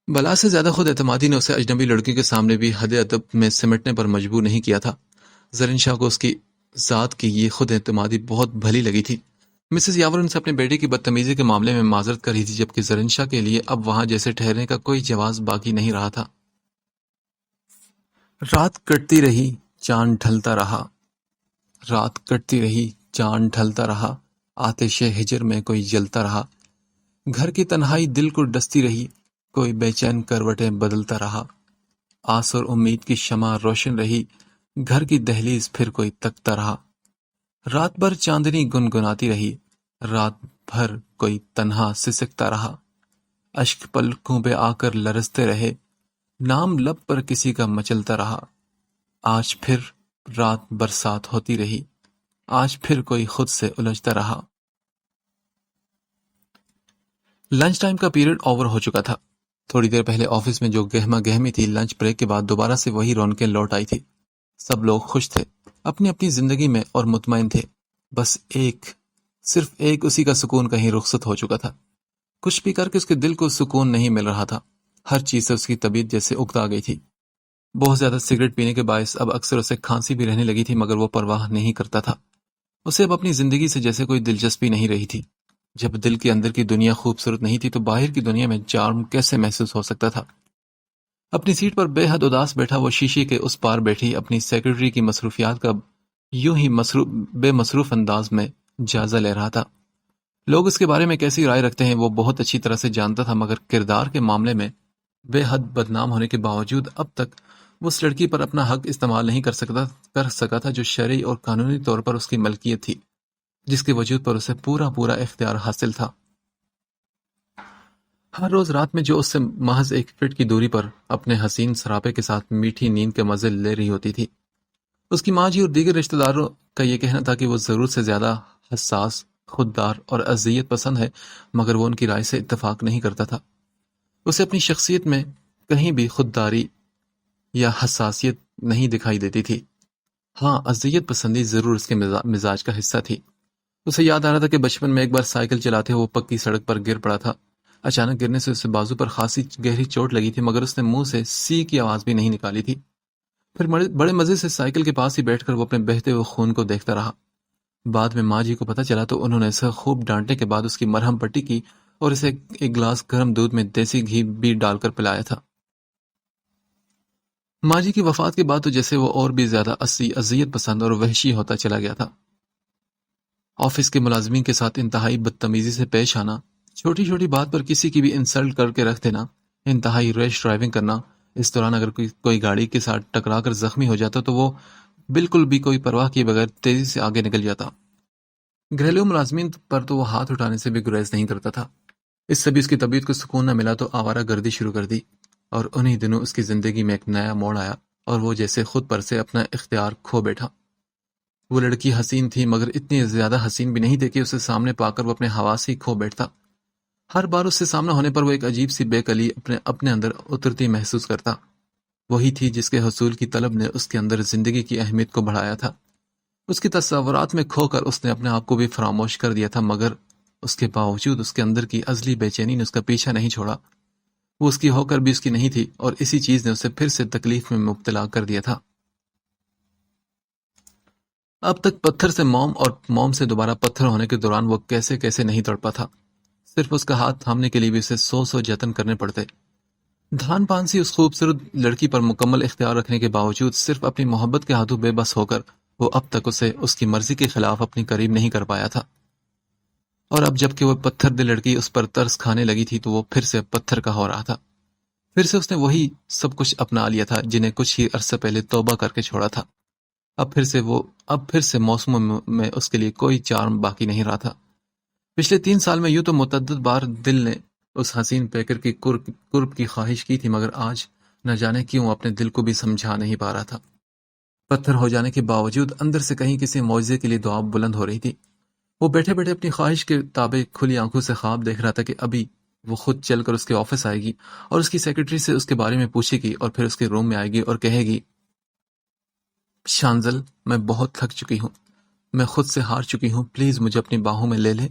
بلا سے زیادہ خود اعتمادی نے اسے اجنبی لڑکیوں کے سامنے بھی حد ادب میں سمٹنے پر مجبور نہیں کیا تھا۔ زرین شاہ کو اس کی ذات کی یہ خود اعتمادی بہت بھلی لگی تھی۔ مسز یاور ان سے اپنے بیٹے کی بدتمیزی کے معاملے میں معذرت کر رہی تھی، جبکہ زرین شاہ کے لیے اب وہاں جیسے ٹھہرنے کا کوئی جواز باقی نہیں رہا تھا۔ رات کٹتی رہی، چاند ڈھلتا رہا، رات کٹتی رہی، چاند ڈھلتا رہا، آتش ہجر میں کوئی جلتا رہا، گھر کی تنہائی دل کو ڈستی رہی، کوئی بے چین کروٹیں بدلتا رہا، آس اور امید کی شمع روشن رہی، گھر کی دہلیز پھر کوئی تکتا رہا، رات بھر چاندنی گنگناتی رہی، رات بھر کوئی تنہا سسکتا رہا، اشک پلکوں پہ آ کر لرزتے رہے، نام لب پر کسی کا مچلتا رہا، آج پھر رات برسات ہوتی رہی، آج پھر کوئی خود سے الجھتا رہا۔ لنچ ٹائم کا پیریڈ اوور ہو چکا تھا۔ تھوڑی دیر پہلے آفس میں جو گہما گہمی تھی، لنچ بریک کے بعد دوبارہ سے وہی رونقیں لوٹ آئی تھی۔ سب لوگ خوش تھے، اپنی اپنی زندگی میں، اور مطمئن تھے۔ بس صرف ایک اسی کا سکون کہیں رخصت ہو چکا تھا۔ کچھ بھی کر کے اس کے دل کو سکون نہیں مل رہا تھا، ہر چیز سے اس کی طبیعت جیسے اکتا گئی تھی۔ بہت زیادہ سگریٹ پینے کے باعث اب اکثر اسے کھانسی بھی رہنے لگی تھی، مگر وہ پرواہ نہیں کرتا تھا۔ اسے اب اپنی زندگی سے جیسے کوئی دلچسپی نہیں رہی تھی۔ جب دل کے اندر کی دنیا خوبصورت نہیں تھی تو باہر کی دنیا میں چارم کیسے محسوس ہو سکتا تھا؟ اپنی سیٹ پر بے حد اداس بیٹھا وہ شیشے کے اس پار بیٹھی اپنی سیکرٹری کی مصروفیات کا یوں ہی بے مصروف انداز میں جائزہ لے رہا تھا۔ لوگ اس کے بارے میں کیسی رائے رکھتے ہیں وہ بہت اچھی طرح سے جانتا تھا، مگر کردار کے معاملے میں بے حد بدنام ہونے کے باوجود اب تک وہ اس لڑکی پر اپنا حق استعمال نہیں کر سکا تھا جو شرعی اور قانونی طور پر اس کی ملکیت تھی، جس کے وجود پر اسے پورا اختیار حاصل تھا۔ ہر روز رات میں جو اس سے محض 1 فٹ کی دوری پر اپنے حسین سراپے کے ساتھ میٹھی نیند کے مزے لے رہی ہوتی تھی، اس کی ماں جی اور دیگر رشتہ داروں کا یہ کہنا تھا کہ وہ ضرورت سے زیادہ حساس، خوددار اور اذیت پسند ہے، مگر وہ ان کی رائے سے اتفاق نہیں کرتا تھا۔ اسے اپنی شخصیت میں کہیں بھی خودداری یا حساسیت نہیں دکھائی دیتی تھی۔ ہاں، اذیت پسندی ضرور اس کے مزاج کا حصہ تھی۔ اسے یاد آ رہا تھا کہ بچپن میں ایک بار سائیکل چلاتے ہوئے وہ پکی سڑک پر گر پڑا تھا۔ اچانک گرنے سے اسے بازو پر خاصی گہری چوٹ لگی تھی، مگر اس نے منہ سے سی کی آواز بھی نہیں نکالی تھی۔ پھر بڑے مزے سے سائیکل کے پاس ہی بیٹھ کر وہ اپنے بہتے ہوئے خون کو دیکھتا رہا۔ بعد میں ماں جی کو پتہ چلا تو انہوں نے اسے خوب ڈانٹنے کے بعد اس کی مرہم پٹی کی اور اسے ایک گلاس گرم دودھ میں دیسی گھی بھی ڈال کر پلایا تھا۔ ماں جی کی وفات کے بعد تو جیسے وہ اور بھی زیادہ اذیت پسند اور وحشی ہوتا چلا گیا تھا۔ آفس کے ملازمین کے ساتھ انتہائی بدتمیزی سے پیش آنا، چھوٹی چھوٹی بات پر کسی کی بھی انسلٹ کر کے رکھ دینا، انتہائی ریش ڈرائیونگ کرنا۔ اس دوران اگر کوئی گاڑی کے ساتھ ٹکرا کر زخمی ہو جاتا تو وہ بالکل بھی کوئی پرواہ کیے بغیر تیزی سے آگے نکل جاتا۔ گھریلو ملازمین پر تو وہ ہاتھ اٹھانے سے بھی گریز نہیں کرتا تھا۔ اس سے بھی اس کی طبیعت کو سکون نہ ملا تو آوارہ گردی شروع کر دی، اور انہی دنوں اس کی زندگی میں ایک نیا موڑ آیا اور وہ جیسے خود پر سے اپنا اختیار کھو بیٹھا۔ وہ لڑکی حسین تھی، مگر اتنی زیادہ حسین بھی نہیں تھی کہ اسے سامنے پا کر وہ اپنے حواس ہی کھو بیٹھتا۔ ہر بار اس سے سامنا ہونے پر وہ ایک عجیب سی بے کلی اپنے اندر اترتی محسوس کرتا۔ وہی تھی جس کے حصول کی طلب نے اس کے اندر زندگی کی اہمیت کو بڑھایا تھا۔ اس کی تصورات میں کھو کر اس نے اپنے آپ کو بھی فراموش کر دیا تھا، مگر اس کے باوجود اس کے اندر کی ازلی بے چینی نے اس کا پیچھا نہیں چھوڑا۔ وہ اس کی ہو کر بھی اس کی نہیں تھی، اور اسی چیز نے اسے پھر سے تکلیف میں مبتلا کر دیا تھا۔ اب تک پتھر سے موم اور موم سے دوبارہ پتھر ہونے کے دوران وہ کیسے نہیں تڑپا تھا۔ صرف اس کا ہاتھ تھامنے کے لیے بھی اسے 100 جتن کرنے پڑتے۔ دھان پان سی اس خوبصورت لڑکی پر مکمل اختیار رکھنے کے باوجود صرف اپنی محبت کے ہاتھوں بے بس ہو کر وہ اب تک اسے اس کی مرضی کے خلاف اپنی قریب نہیں کر پایا تھا۔ اور اب جب کہ وہ پتھر دل لڑکی اس پر ترس کھانے لگی تھی تو وہ پھر سے پتھر کا ہو رہا تھا۔ پھر سے اس نے وہی سب کچھ اپنا لیا تھا جنہیں کچھ ہی عرصہ پہلے توبہ کر کے چھوڑا تھا۔ اب پھر سے موسموں میں اس کے لیے کوئی چارم باقی نہیں رہا تھا۔ پچھلے 3 سال میں یوں تو متعدد بار دل نے اس حسین پیکر کی قرب کی خواہش کی تھی، مگر آج نہ جانے کیوں اپنے دل کو بھی سمجھا نہیں پا رہا تھا۔ پتھر ہو جانے کے باوجود اندر سے کہیں کسی معجزے کے لیے دعا بلند ہو رہی تھی۔ وہ بیٹھے بیٹھے اپنی خواہش کے تابع کھلی آنکھوں سے خواب دیکھ رہا تھا کہ ابھی وہ خود چل کر اس کے آفس آئے گی اور اس کی سیکرٹری سے اس کے بارے میں پوچھے گی، اور پھر اس کے روم میں آئے گی اور کہے گی، شانزل، میں بہت تھک چکی ہوں، میں خود سے ہار چکی ہوں، پلیز مجھے اپنی باہوں میں لے لے۔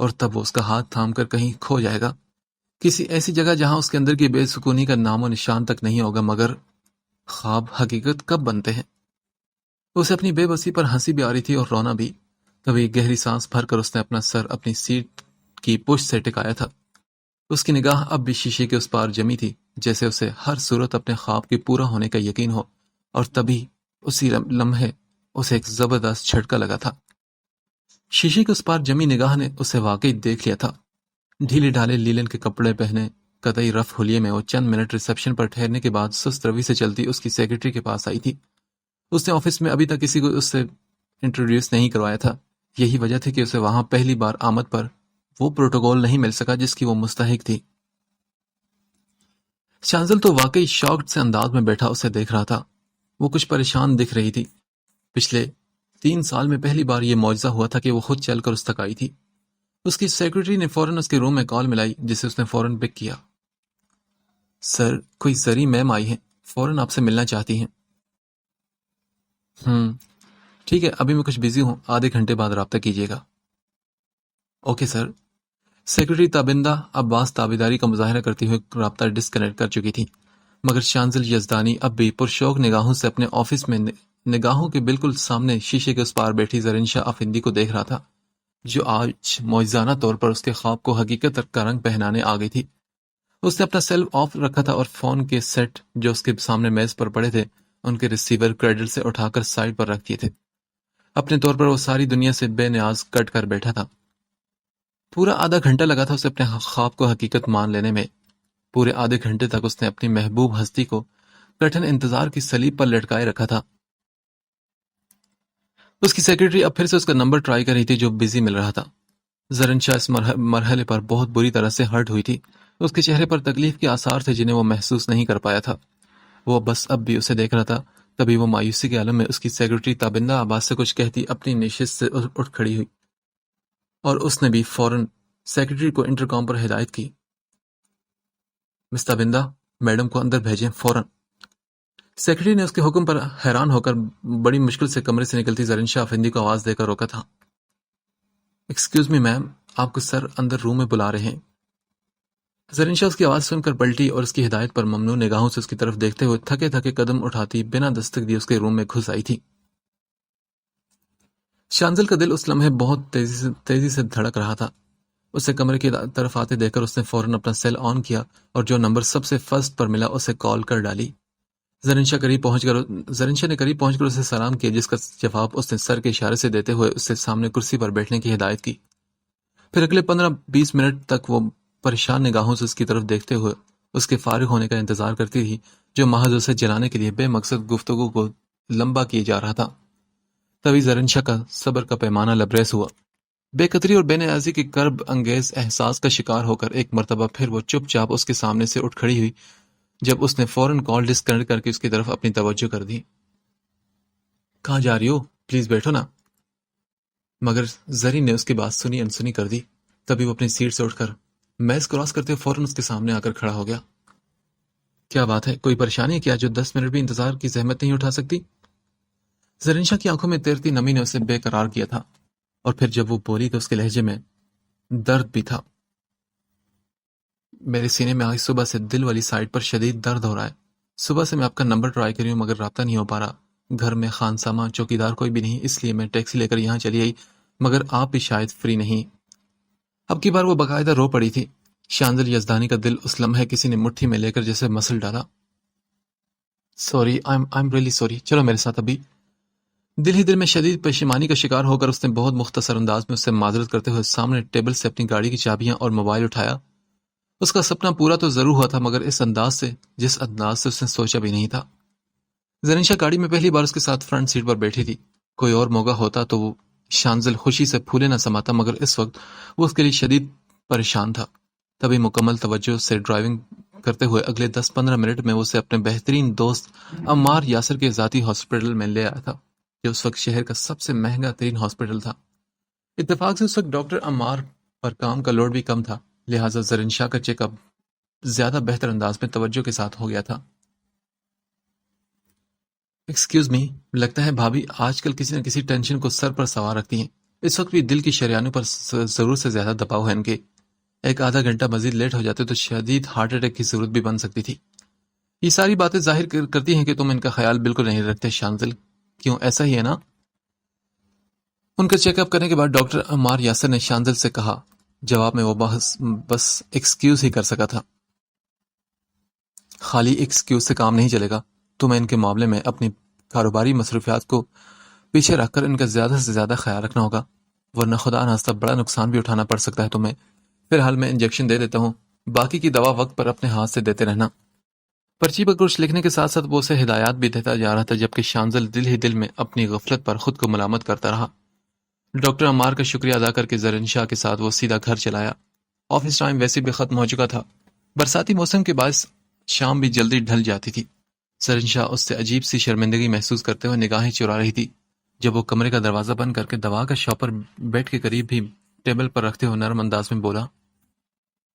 اور تب وہ اس کا ہاتھ تھام کر کہیں کھو جائے گا، کسی ایسی جگہ جہاں اس کے اندر کی بے سکونی کا نام و نشان تک نہیں ہوگا۔ مگر خواب حقیقت کب بنتے ہیں؟ اسے اپنی بے بسی پر ہنسی بھی آ رہی تھی اور رونا بھی۔ کبھی گہری سانس بھر کر اس نے اپنا سر اپنی سیٹ کی پشت سے ٹکایا تھا۔ اس کی نگاہ اب بھی شیشے کے اس پار جمی تھی، جیسے اسے ہر صورت اپنے خواب کے پورا ہونے کا یقین ہو۔ اور تبھی اسی لمحے اسے ایک زبردست جھٹکا لگا تھا۔ شیشے کے اس پار جمی نگاہ نے اسے واقعی دیکھ لیا تھا۔ ڈھیلے ڈھالے لیلن کے کپڑے پہنے، قطعی رف حلیے میں وہ چند منٹ ریسپشن پر ٹھہرنے کے بعد سست روی سے چلتی اس کی سیکرٹری کے پاس آئی تھی۔ اس نے آفس میں ابھی تک کسی کو اس سے انٹروڈیوس نہیں کروایا تھا۔ یہی وجہ تھی کہ اسے وہاں پہلی بار آمد پر وہ پروٹوکول نہیں مل سکا جس کی وہ مستحق تھی۔ شانزل تو واقعی شاکڈ سے انداز میں بیٹھا اسے دیکھ رہا تھا۔ وہ کچھ پریشان دکھ رہی تھی۔ پچھلے 3 سال میں پہلی بار یہ معجزہ ہوا تھا کہ وہ خود چل کر اس تک آئی تھی۔ اس کی سیکرٹری نے فوراً اس کے روم میں کال ملائی، جسے اس نے فوراً پک کیا۔ سر، کوئی زری میم آئی ہیں، فوراً آپ سے ملنا چاہتی ہیں۔ ٹھیک ہے، ابھی میں کچھ بزی ہوں، آدھے گھنٹے بعد رابطہ کیجیے گا۔ Okay sir. سیکرٹری تابندہ عباس تابیداری کا مظاہرہ کرتے ہوئے رابطہ ڈسکنیکٹ کر چکی تھی، مگر شانزل یزدانی اب بھی پرشوق نگاہوں سے اپنے آفس میں نگاہوں کے بالکل سامنے شیشے کے اس پار بیٹھی زرین شاہ افندی کو دیکھ رہا تھا، جو آج معجزانہ طور پر اس کے خواب کو حقیقت کا رنگ پہنانے آ گئی تھی۔ اس نے اپنا سیل آف رکھا تھا اور فون کے سیٹ جو اس کے سامنے میز پر پڑے تھے ان کے ریسیور کریڈٹ سے اٹھا کر سائڈ پر رکھ دیے تھے۔ اپنے طور پر وہ ساری دنیا سے بے نیاز کٹ کر بیٹھا تھا۔ پورا آدھا گھنٹہ لگا تھا اسے اپنے خواب کو حقیقت مان لینے میں۔ پورے آدھے گھنٹے تک اس نے اپنی محبوب ہستی کو کٹھن انتظار کی صلیب پر لٹکائے رکھا تھا۔ اس کی سیکرٹری اب پھر سے اس کا نمبر ٹرائی کر رہی تھی جو بزی مل رہا تھا۔ زرین شاہ اس مرحلے پر بہت بری طرح سے ہرٹ ہوئی تھی۔ اس کے چہرے پر تکلیف کے آثار تھے جنہیں وہ محسوس نہیں کر پایا تھا۔ وہ بس اب بھی اسے دیکھ رہا تھا۔ تبھی وہ مایوسی کے عالم میں اس کی سیکرٹری تابندہ آواز سے کچھ کہتی اپنی نشست سے اٹھ کھڑی ہوئی، اور اس نے بھی فوراً سیکرٹری کو انٹرکام پر ہدایت کی، مس تابندہ، میڈم کو اندر بھیجیں فوراً۔ سیکرٹری نے اس کے حکم پر حیران ہو کر بڑی مشکل سے کمرے سے نکلتی زرین شاہ افندی کو آواز دے کر روکا تھا۔ ایکسکیوز می میم، آپ کو سر اندر روم میں بلا رہے ہیں۔ زرین شاہ اس کی آواز سن کر پلٹی اور اس کی ہدایت پر ممنوع نگاہوں سے اس کی طرف دیکھتے ہوئے تھکے تھکے قدم اٹھاتی بنا دستک دیے اس کے روم میں گھس آئی تھی۔ شانزل کا دل اس لمحے بہت تیزی سے دھڑک رہا تھا۔ اسے کمرے کی طرف آتے دیکھ کر اس نے فوراً اپنا سیل آن کیا اور جو نمبر سب سے فرسٹ پر ملا اسے کال کر ڈالی۔ زرین شاہ نے قریب پہنچ کر اسے سلام کیا، جس کا جواب اس نے سر کے اشارے سے دیتے ہوئے اس سے سامنے کرسی پر بیٹھنے کی ہدایت کی۔ پھر اگلے 15-20 منٹ تک وہ پریشان نگاہوں سے اس کی طرف دیکھتے ہوئے اس کے فارغ ہونے کا انتظار کرتی رہی، جو محض اسے جلانے کے لیے بے مقصد گفتگو کو لمبا کیے جا رہا تھا۔ تبھی زرین شاہ کا صبر کا پیمانہ لبریز ہوا۔ بے قدری اور بے نیازی کے کرب انگیز احساس کا شکار ہو کر ایک مرتبہ پھر وہ چپ چاپ اس کے سامنے سے اٹھ کھڑی ہوئی، جب اس نے فوراً کال ڈسکنیکٹ کر کے اس کی طرف اپنی توجہ کر دی۔ کہاں جا رہی ہو؟ پلیز بیٹھو نا۔ مگر زرین نے اس کی بات سنی انسنی کر دی۔ تبھی وہ اپنی سیٹ سے اٹھ کر میز کراس کرتے ہوئے فوراً اس کے سامنے آ کر کھڑا ہو گیا۔ کیا بات ہے؟ کوئی پریشانی ہے کیا جو 10 منٹ بھی انتظار کی زحمت نہیں اٹھا سکتی؟ زرین شاہ کی آنکھوں میں تیرتی نمی نے اسے بے قرار کیا تھا، اور پھر جب وہ بولی تو اس کے لہجے میں درد بھی تھا۔ میرے سینے میں آج صبح سے دل والی سائڈ پر شدید درد ہو رہا ہے۔ صبح سے میں آپ کا نمبر ٹرائی کری ہوں مگر رابطہ نہیں ہو پا رہا۔ گھر میں خانسامہ چوکیدار کوئی بھی نہیں، اس لیے میں ٹیکسی لے کر یہاں چلی آئی، مگر آپ بھی شاید فری نہیں۔ اب کی بار وہ باقاعدہ رو پڑی تھی۔ شانزل یزدانی کا دل اس لمحے کسی نے مٹھی میں لے کر جیسے مسل ڈالا۔ سوری، I'm really sorry، چلو میرے ساتھ ابھی۔ دل ہی دل میں شدید پشیمانی کا شکار ہو کر اس نے بہت مختصر انداز میں اس سے معذرت کرتے ہوئے سامنے ٹیبل سے اپنی گاڑی کی چابیاں اور موبائل اٹھایا۔ اس کا سپنا پورا تو ضرور ہوا تھا، مگر اس انداز سے، جس انداز سے اس نے سوچا بھی نہیں تھا۔ زرین شاہ گاڑی میں پہلی بار اس کے ساتھ فرنٹ سیٹ پر بیٹھی تھی۔ کوئی اور موقع ہوتا تو وہ شانزل خوشی سے پھولے نہ سماتا، مگر اس وقت وہ اس کے لیے شدید پریشان تھا۔ تبھی مکمل توجہ سے ڈرائیونگ کرتے ہوئے اگلے 10-15 منٹ میں وہ اسے اپنے بہترین دوست عمار یاسر کے ذاتی ہاسپٹل میں لے آیا تھا، جو اس وقت شہر کا سب سے مہنگا ترین ہاسپٹل تھا۔ اتفاق سے اس وقت ڈاکٹر عمار پر کام کا لوڈ بھی کم تھا، لہٰذا زرین شاہ کا چیک اپ زیادہ بہتر انداز میں توجہ کے ساتھ ہو گیا تھا۔ ایکسکیوز می، لگتا ہے بھابھی آج کل کسی نہ کسی ٹینشن کو سر پر سوار رکھتی ہیں۔ اس وقت بھی دل کی شریانوں پر ضرور سے زیادہ دباؤ ہے ان کے۔ ایک آدھا گھنٹہ مزید لیٹ ہو جاتے تو شدید ہارٹ اٹیک کی ضرورت بھی بن سکتی تھی۔ یہ ساری باتیں ظاہر کرتی ہیں کہ تم ان کا خیال بالکل نہیں رکھتے شانزل، کیوں ایسا ہی ہے نا؟ ان کا چیک اپ کرنے کے بعد ڈاکٹر عمار یاسر نے شانزل سے کہا۔ جواب میں وہ بس ایکسکیوز ہی کر سکا تھا۔ خالی ایکسکیوز سے کام نہیں چلے گا، تمہیں ان کے معاملے میں اپنی کاروباری مصروفیات کو پیچھے رکھ کر ان کا زیادہ سے زیادہ خیال رکھنا ہوگا، ورنہ خدا نخواستہ بڑا نقصان بھی اٹھانا پڑ سکتا ہے تمہیں۔ فی الحال میں انجیکشن دے دیتا ہوں، باقی کی دوا وقت پر اپنے ہاتھ سے دیتے رہنا۔ پرچی پر کچھ لکھنے کے ساتھ ساتھ وہ اسے ہدایات بھی دیتا جا رہا تھا، جبکہ شانزل دل ہی دل میں اپنی غفلت پر خود کو ملامت کرتا رہا۔ ڈاکٹر عمار کا شکریہ ادا کر کے زرین شاہ کے ساتھ وہ سیدھا گھر چلایا۔ آفس ٹائم ویسے بھی ختم ہو چکا تھا، برساتی موسم کے باعث شام بھی جلدی ڈھل جاتی تھی۔ زرین شاہ اس سے عجیب سی شرمندگی محسوس کرتے ہوئے نگاہیں چرا رہی تھی، جب وہ کمرے کا دروازہ بند کر کے دوا کا شاپر بیڈ کے قریب بھی ٹیبل پر رکھتے ہوئے نرم انداز میں بولا،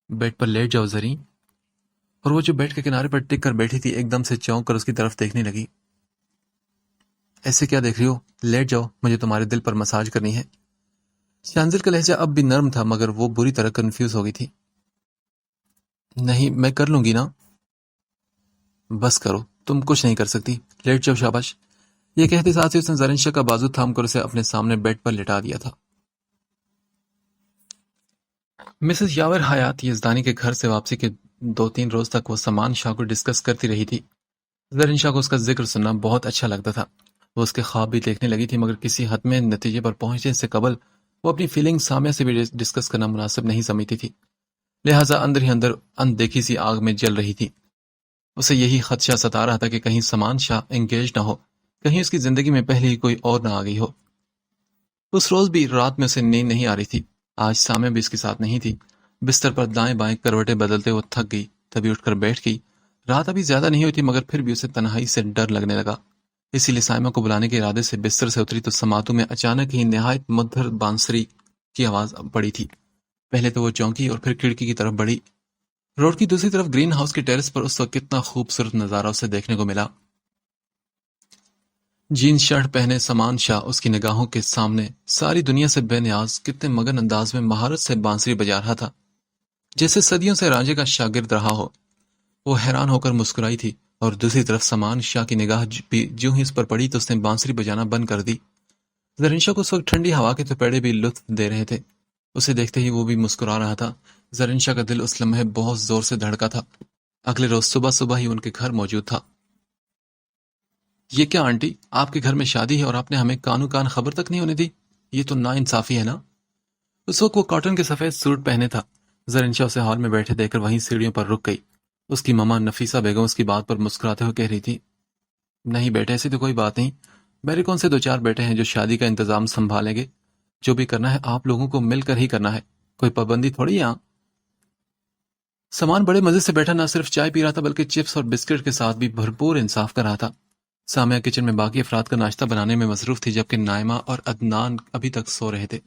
بیڈ پر لیٹ جاؤ زرین۔ اور وہ جو بیڈ کے کنارے پر ٹک کر بیٹھی تھی ایک دم سے چونک کر اس کی طرف دیکھنے لگی۔ ایسے کیا دیکھ رہی ہو؟ لیٹ جاؤ، مجھے تمہارے دل پر مساج کرنی ہے۔ شانزل کا لہجہ اب بھی نرم تھا، مگر وہ بری طرح کنفیوز ہو گئی تھی۔ نہیں، میں کر لوں گی نا۔ بس کرو، تم کچھ نہیں کر سکتی، لیٹ جاؤ، شاباش۔ یہ کہتے ساتھ ہی اس نے زرنشا کا بازو تھام کر اسے اپنے سامنے بیڈ پر لٹا دیا تھا۔ مسز یاور حیات یزدانی کے گھر سے واپسی کے 2-3 روز تک وہ سامان شاہ کو ڈسکس کرتی رہی تھی۔ زرنشا کو اس کا ذکر سننا بہت اچھا لگتا تھا۔ وہ اس کے خواب بھی دیکھنے لگی تھی، مگر کسی حتمی نتیجے پر پہنچنے سے قبل وہ اپنی فیلنگ سامیہ سے بھی ڈسکس کرنا مناسب نہیں سمجھتی تھی، لہٰذا اندر ہی اندر اندیکھی سی آگ میں جل رہی تھی۔ اسے یہی خدشہ ستا رہا تھا کہ کہیں سامان شاہ انگیج نہ ہو، کہیں اس کی زندگی میں پہلے ہی کوئی اور نہ آ گئی ہو۔ اس روز بھی رات میں اسے نیند نہیں آ رہی تھی۔ آج سامیہ بھی اس کے ساتھ نہیں تھی۔ بستر پر دائیں بائیں کروٹیں بدلتے وہ تھک گئی، تبھی اٹھ کر بیٹھ گئی۔ رات ابھی زیادہ نہیں ہوئی تھی، مگر پھر بھی اسے تنہائی سے ڈر لگنے لگا۔ اسی لیے سائمہ کو بلانے کے ارادے سے بستر سے اتری تو سماعتوں میں اچانک ہی نہایت مدھر بانسری کی آواز پڑی تھی۔ پہلے تو وہ چونکی اور پھر کھڑکی کی طرف بڑھی۔ روڈ کی دوسری طرف گرین ہاؤس کے ٹیرس پر اس وقت کتنا خوبصورت نظارہ اسے دیکھنے کو ملا۔ جینز شرٹ پہنے سامان شاہ اس کی نگاہوں کے سامنے ساری دنیا سے بے نیاز کتنے مگن انداز میں مہارت سے بانسری بجا رہا تھا، جیسے صدیوں سے رانجھے کا شاگرد رہا ہو۔ وہ حیران ہو کر مسکرائی تھی، اور دوسری طرف سامان شاہ کی نگاہ جو ہی اس پر پڑی تو اس نے بانسری بجانا بند کر دی۔ زرنشا کو اس وقت ٹھنڈی ہوا کے تھپیڑے بھی لطف دے رہے تھے۔ اسے دیکھتے ہی وہ بھی مسکرا رہا تھا۔ زرنشا کا دل اس لمحے بہت زور سے دھڑکا تھا۔ اگلے روز صبح صبح ہی ان کے گھر موجود تھا۔ یہ کیا آنٹی، آپ کے گھر میں شادی ہے اور آپ نے ہمیں کانو کان خبر تک نہیں ہونے دی؟ یہ تو نا انصافی ہے نا۔ اس وقت وہ کاٹن کے سفید سوٹ پہنے تھا۔ زرنشا اسے ہال میں بیٹھے دیکھ کر وہیں سیڑھیوں پر رک گئی۔ اس کی ماما نفیسہ بیگم اس کی بات پر مسکراتے ہوئے کہہ رہی تھی، نہیں بیٹے، ایسی تو کوئی بات نہیں، میرے کون سے 2-4 بیٹے ہیں جو شادی کا انتظام سنبھالیں گے؟ جو بھی کرنا ہے آپ لوگوں کو مل کر ہی کرنا ہے، کوئی پابندی تھوڑی ہے۔ سامان بڑے مزے سے بیٹھا نہ صرف چائے پی رہا تھا بلکہ چپس اور بسکٹ کے ساتھ بھی بھرپور انصاف کر رہا تھا۔ سامیہ کچن میں باقی افراد کا ناشتہ بنانے میں مصروف تھی، جبکہ نائمہ اور عدنان ابھی تک سو رہے تھے۔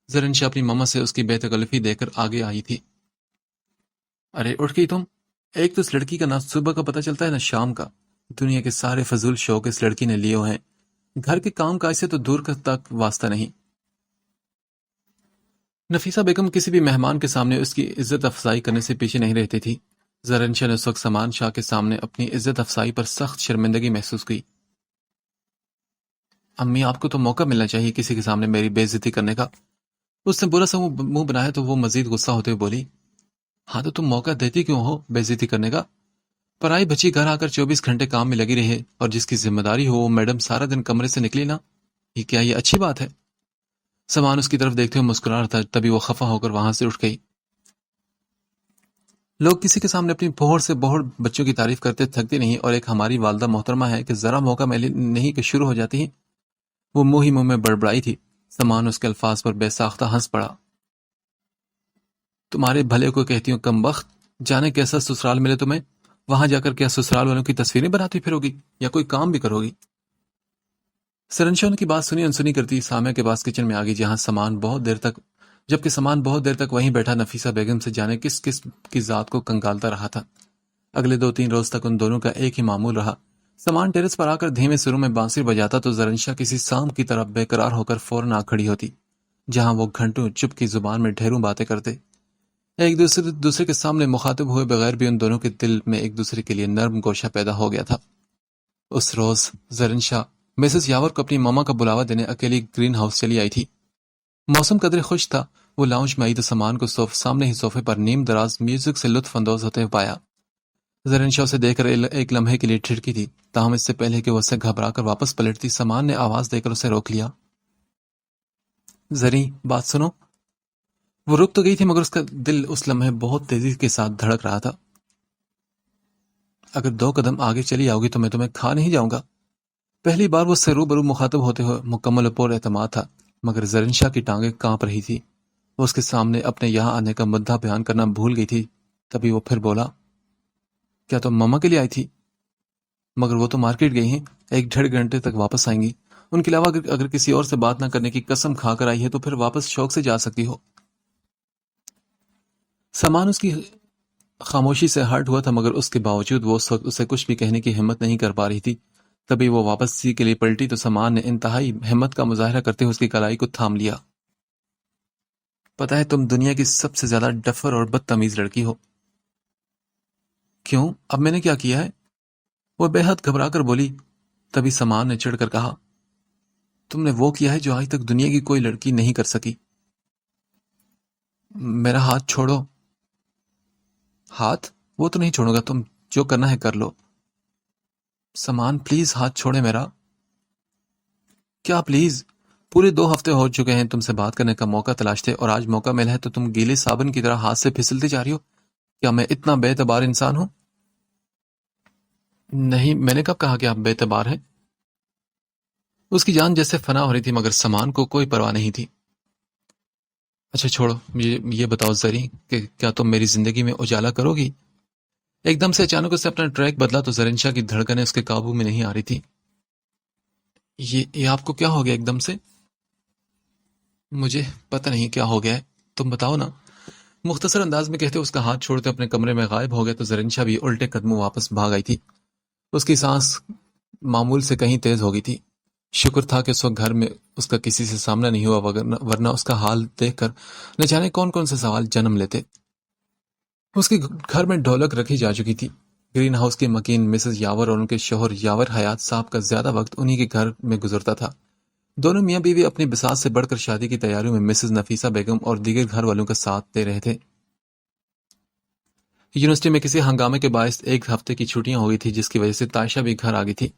زرنشا اپنی ماما سے اس کی بے تکلفی دیکھ کر آگے آئی تھی۔ ارے اٹھ گئی تم؟ ایک تو اس لڑکی کا نہ صبح کا پتہ چلتا ہے نہ شام کا۔ دنیا کے سارے فضول شوق اس لڑکی نے لیے ہیں، گھر کے کام کاج سے تو دور تک واسطہ نہیں۔ نفیسہ بیگم کسی بھی مہمان کے سامنے اس کی عزت افزائی کرنے سے پیچھے نہیں رہتی تھی۔ زرنشا نے اس وقت سامان شاہ کے سامنے اپنی عزت افزائی پر سخت شرمندگی محسوس کی۔ امی، آپ کو تو موقع ملنا چاہیے کسی کے سامنے میری بے عزتی کرنے کا۔ اس نے برا سا منہ بنایا تو وہ مزید غصہ ہوتے ہوئے بولی، ہاں تو تم موقع دیتی کیوں ہو بے عزتی کرنے کا؟ پرائی بچی گھر آ کر 24 گھنٹے کام میں لگی رہے اور جس کی ذمہ داری ہو وہ میڈم سارا دن کمرے سے نکلی نہ، یہ اچھی بات ہے؟ سامان اس کی طرف دیکھتے ہوئے مسکرا رہا تھا، تبھی وہ خفا ہو کر وہاں سے اٹھ گئی۔ لوگ کسی کے سامنے اپنی بہڑ سے بہڑ بچوں کی تعریف کرتے تھکتے نہیں، اور ایک ہماری والدہ محترمہ ہے کہ ذرا موقع ملے نہیں کہ شروع ہو جاتی ہیں۔ وہ منہ ہی منہ میں بڑبڑائی تھی۔ سامان اس کے الفاظ پر بے ساختہ ہنس پڑا۔ تمہارے بھلے کو کہتی ہوں کم بخت، جانے کیسا سسرال ملے تمہیں، وہاں جا کر کیا سسرال والوں کی تصویریں بناتی پھرو گی یا کوئی کام بھی کرو گی؟ سرنشا ان کی بات سنی انسنی کرتی سامیہ کے پاس کچن میں آ گئی، جبکہ سامان بہت دیر تک وہیں بیٹھا نفیسہ بیگم سے جانے کس قسم کی ذات کو کنگالتا رہا تھا۔ اگلے 2-3 روز تک ان دونوں کا ایک ہی معمول رہا۔ سامان ٹیرس پر آ کر دھیمے سروں میں بانسری بجاتا تو زرنشا کسی سام کی طرح بے قرار ہو کر فوراً آ کھڑی ہوتی، جہاں وہ گھنٹوں چپ کی زبان میں ڈھیروں باتیں کرتے، ایک دوسرے کے سامنے مخاطب ہوئے بغیر بھی ان دونوں کے دل میں ایک دوسرے کے لیے نرم گوشہ پیدا ہو گیا تھا۔ اس روز زرنشا مسز یاور کو اپنی ماما کا بلاوا دینے اکیلی گرین ہاؤس چلی آئی تھی۔ موسم قدرے خوش تھا۔ وہ لاؤنج میں آئی تو سامان کو سامنے ہی صوفے پر نیم دراز میوزک سے لطف اندوز ہوتے ہوئے پایا۔ زرنشا اسے دیکھ کر ایک لمحے کے لیے ٹھڑکی تھی، تاہم اس سے پہلے کہ وہ اسے گھبرا کر واپس پلٹتی، سامان نے آواز دے کر اسے روک لیا۔ زریں، بات سنو۔ وہ رک تو گئی تھی مگر اس کا دل اس لمحے بہت تیزی کے ساتھ دھڑک رہا تھا۔ اگر 2 قدم آگے چلی آؤ گی تو میں تمہیں کھا نہیں جاؤں گا۔ پہلی بار وہ اس سے روبرو مخاطب ہوتے ہوئے مکمل پر اعتماد تھا، مگر زرنشا کی ٹانگیں کانپ رہی تھی۔ وہ اس کے سامنے اپنے یہاں آنے کا مدعا بیان کرنا بھول گئی تھی۔ تبھی وہ پھر بولا، کیا تم ماما کے لیے آئی تھی؟ مگر وہ تو مارکیٹ گئی ہیں، 1-1.5 گھنٹے تک واپس آئیں گی۔ ان کے علاوہ اگر کسی اور سے بات نہ کرنے کی قسم کھا کر آئی ہے تو پھر واپس شوق سے جا سکتی ہو۔ سامان اس کی خاموشی سے ہرٹ ہوا تھا، مگر اس کے باوجود وہ اس وقت اسے کچھ بھی کہنے کی ہمت نہیں کر پا رہی تھی۔ تبھی وہ واپس سی کے لیے پلٹی تو سامان نے انتہائی ہمت کا مظاہرہ کرتے ہوئے اس کی کلائی کو تھام لیا۔ پتہ ہے تم دنیا کی سب سے زیادہ ڈفر اور بدتمیز لڑکی ہو۔ کیوں؟ اب میں نے کیا کیا ہے؟ وہ بے حد گھبرا کر بولی، تبھی سامان نے چڑھ کر کہا، تم نے وہ کیا ہے جو آج تک دنیا کی کوئی لڑکی نہیں کر سکی۔ میرا ہاتھ چھوڑو۔ ہاتھ؟ وہ تو نہیں چھوڑوں گا، تم جو کرنا ہے کر لو۔ سامان پلیز ہاتھ چھوڑے میرا۔ کیا پلیز؟ پورے 2 ہفتے ہو چکے ہیں تم سے بات کرنے کا موقع تلاشتے، اور آج موقع ملا ہے تو تم گیلے صابن کی طرح ہاتھ سے پھسلتے جا رہی ہو۔ کیا میں اتنا بے اعتبار انسان ہوں؟ نہیں، میں نے کب کہا کہ آپ بے اعتبار ہیں؟ اس کی جان جیسے فنا ہو رہی تھی، مگر سامان کو کوئی پرواہ نہیں تھی۔ اچھا چھوڑو، یہ بتاؤ زریں کہ کیا تم میری زندگی میں اجالا کرو گی؟ ایک دم سے اچانک اس نے اپنا ٹریک بدلا تو زرین شاہ کی دھڑکنیں اس کے قابو میں نہیں آ رہی تھی۔ یہ آپ کو کیا ہو گیا ایک دم سے؟ مجھے پتہ نہیں کیا ہو گیا ہے، تم بتاؤ نا۔ مختصر انداز میں کہتے اس کا ہاتھ چھوڑتے اپنے کمرے میں غائب ہو گیا تو زرین شاہ بھی الٹے قدموں واپس بھاگ آئی تھی۔ اس کی سانس معمول سے کہیں تیز ہو گئی تھی۔ شکر تھا کہ اس وقت گھر میں اس کا کسی سے سامنا نہیں ہوا، ورنہ اس کا حال دیکھ کر نہ جانے کون کون سے سوال جنم لیتے۔ اس کے گھر میں ڈھولک رکھی جا چکی تھی۔ گرین ہاؤس کے مکین مسز یاور اور ان کے شوہر یاور حیات صاحب کا زیادہ وقت انہی کے گھر میں گزرتا تھا۔ دونوں میاں بیوی اپنی بساط سے بڑھ کر شادی کی تیاریوں میں مسز نفیسہ بیگم اور دیگر گھر والوں کا ساتھ دے رہے تھے۔ یونیورسٹی میں کسی ہنگامے کے باعث 1 ہفتے کی چھٹیاں ہو گئی تھی، جس کی وجہ سے تائشہ بھی گھر آ گئی تھی۔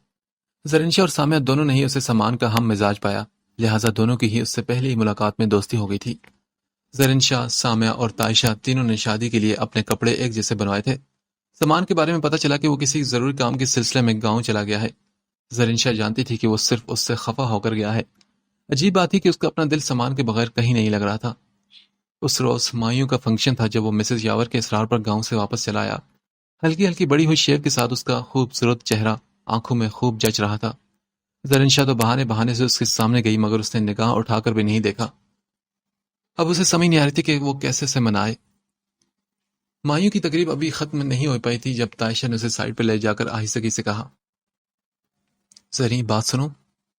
زرینشا اور سامیہ دونوں نے ہی اسے سامان کا ہم مزاج پایا، لہٰذا دونوں کی ہی اس سے پہلی ہی ملاقات میں دوستی ہو گئی تھی۔ زرینشا، سامیہ اور تائشہ تینوں نے شادی کے لیے اپنے کپڑے ایک جیسے بنوائے تھے۔ سامان کے بارے میں پتہ چلا کہ وہ کسی ضروری کام کے سلسلے میں گاؤں چلا گیا ہے۔ زرینشا جانتی تھی کہ وہ صرف اس سے خفا ہو کر گیا ہے۔ عجیب بات تھی کہ اس کا اپنا دل سامان کے بغیر کہیں نہیں لگ رہا تھا۔ اس روز مایوں کا فنکشن تھا جب وہ مسز یاور کے اصرار پر گاؤں سے واپس چلا آیا۔ ہلکی ہلکی بڑی ہوئی شیو کے ساتھ اس کا خوبصورت چہرہ آنکھوں میں خوب جچ رہا تھا۔ زرینشا تو بہانے سے اس کے سامنے گئی، مگر اس نے نگاہ اٹھا کر بھی نہیں دیکھا۔ اب اسے سمجھ نہیں آ رہی تھی کہ وہ کیسے سے منائے۔ مایوں کی تقریب ابھی ختم نہیں ہو پائی تھی جب تائشہ نے اسے سائڈ پہ لے جا کر آہستگی سے کہا، زریں بات سنو،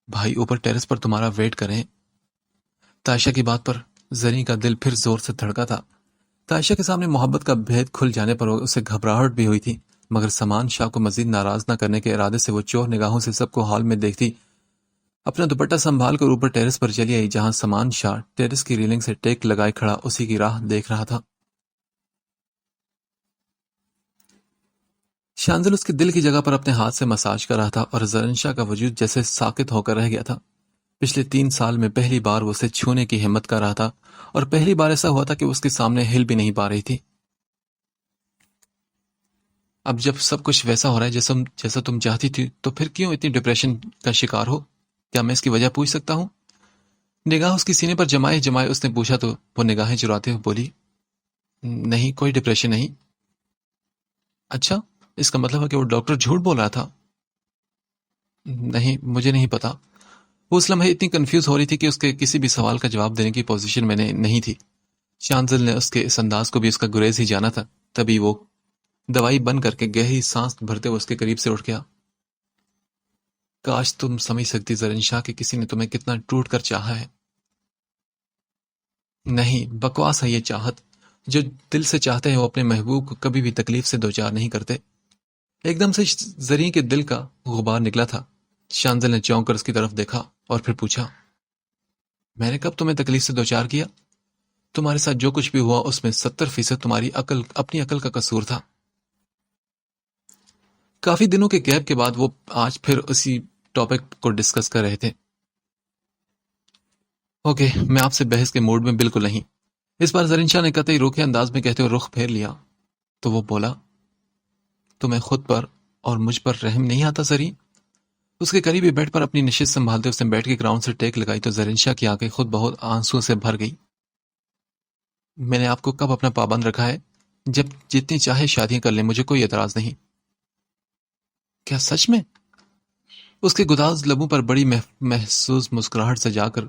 بھائی اوپر ٹیرس پر تمہارا ویٹ کریں۔ تائشہ کی بات پر زریں کا دل پھر زور سے دھڑکا تھا۔ تائشہ کے سامنے محبت کا بھید کھل جانے پر اسے گھبراہٹ بھی ہوئی تھی، مگر سامان شاہ کو مزید ناراض نہ کرنے کے ارادے سے وہ چور نگاہوں سے سب کو ہال میں دیکھتی اپنا دوپٹہ سنبھال کر اوپر ٹیرس پر چلی آئی، جہاں سامان شاہ ٹیرس کی ریلنگ سے ٹیک لگائے کھڑا اسی کی راہ دیکھ رہا تھا۔ شانزل اس کے دل کی جگہ پر اپنے ہاتھ سے مساج کر رہا تھا اور زرینشا کا وجود جیسے ساکت ہو کر رہ گیا تھا۔ پچھلے 3 سال میں پہلی بار وہ اسے چھونے کی ہمت کر رہا تھا، اور پہلی بار ایسا ہوا تھا کہ اس کے سامنے ہل بھی نہیں پا رہی تھی۔ اب جب سب کچھ ویسا ہو رہا ہے جیسا تم چاہتی تھی، تو پھر کیوں اتنی ڈپریشن کا شکار ہو؟ کیا میں اس کی وجہ پوچھ سکتا ہوں؟ نگاہ اس کی سینے پر جمائے اس نے پوچھا تو وہ نگاہیں چراتے ہوئے بولی، نہیں، کوئی ڈپریشن نہیں۔ اچھا، اس کا مطلب ہے کہ وہ ڈاکٹر جھوٹ بول رہا تھا؟ نہیں، مجھے نہیں پتا۔ وہ اس لمحے اتنی کنفیوز ہو رہی تھی کہ اس کے کسی بھی سوال کا جواب دینے کی پوزیشن میں نہیں تھی۔ شانزل نے اس کے اس انداز کو بھی اس کا گریز ہی جانا تھا۔ تبھی وہ دوائی بند کر کے گہری سانس بھرتے ہوئے اس کے قریب سے اٹھ گیا۔ کاش تم سمجھ سکتی زرین شاہ کہ کسی نے تمہیں کتنا ٹوٹ کر چاہا ہے۔ نہیں، بکواس ہے یہ چاہت۔ جو دل سے چاہتے ہیں وہ اپنے محبوب کو کبھی بھی تکلیف سے دوچار نہیں کرتے۔ ایک دم سے زریں کے دل کا غبار نکلا تھا۔ شانزل نے چونک کر اس کی طرف دیکھا اور پھر پوچھا، میں نے کب تمہیں تکلیف سے دوچار کیا؟ تمہارے ساتھ جو کچھ بھی ہوا اس میں 70% تمہاری اپنی عقل کا قصور تھا۔ کافی دنوں کے گیپ کے بعد وہ آج پھر اسی ٹاپک کو ڈسکس کر رہے تھے۔ اوکے، میں آپ سے بحث کے موڈ میں بالکل نہیں۔ اس بار زرین شاہ نے قطعی روکھے انداز میں کہتے ہوئے رخ پھیر لیا تو وہ بولا، تمہیں خود پر اور مجھ پر رحم نہیں آتا زریں؟ اس کے قریبی بیڈ پر اپنی نشست سنبھالتے اس نے بیٹھ کے گراؤنڈ سے ٹیک لگائی تو زرین شاہ کی آنکھیں خود بہت آنسو سے بھر گئی۔ میں نے آپ کو کب اپنا پابند رکھا ہے؟ جب جتنی چاہے شادیاں کر لیں، مجھے کوئی اعتراض نہیں۔ کیا سچ میں؟ اس کے گداز لبوں پر بڑی محسوس مسکراہٹ سے جا کر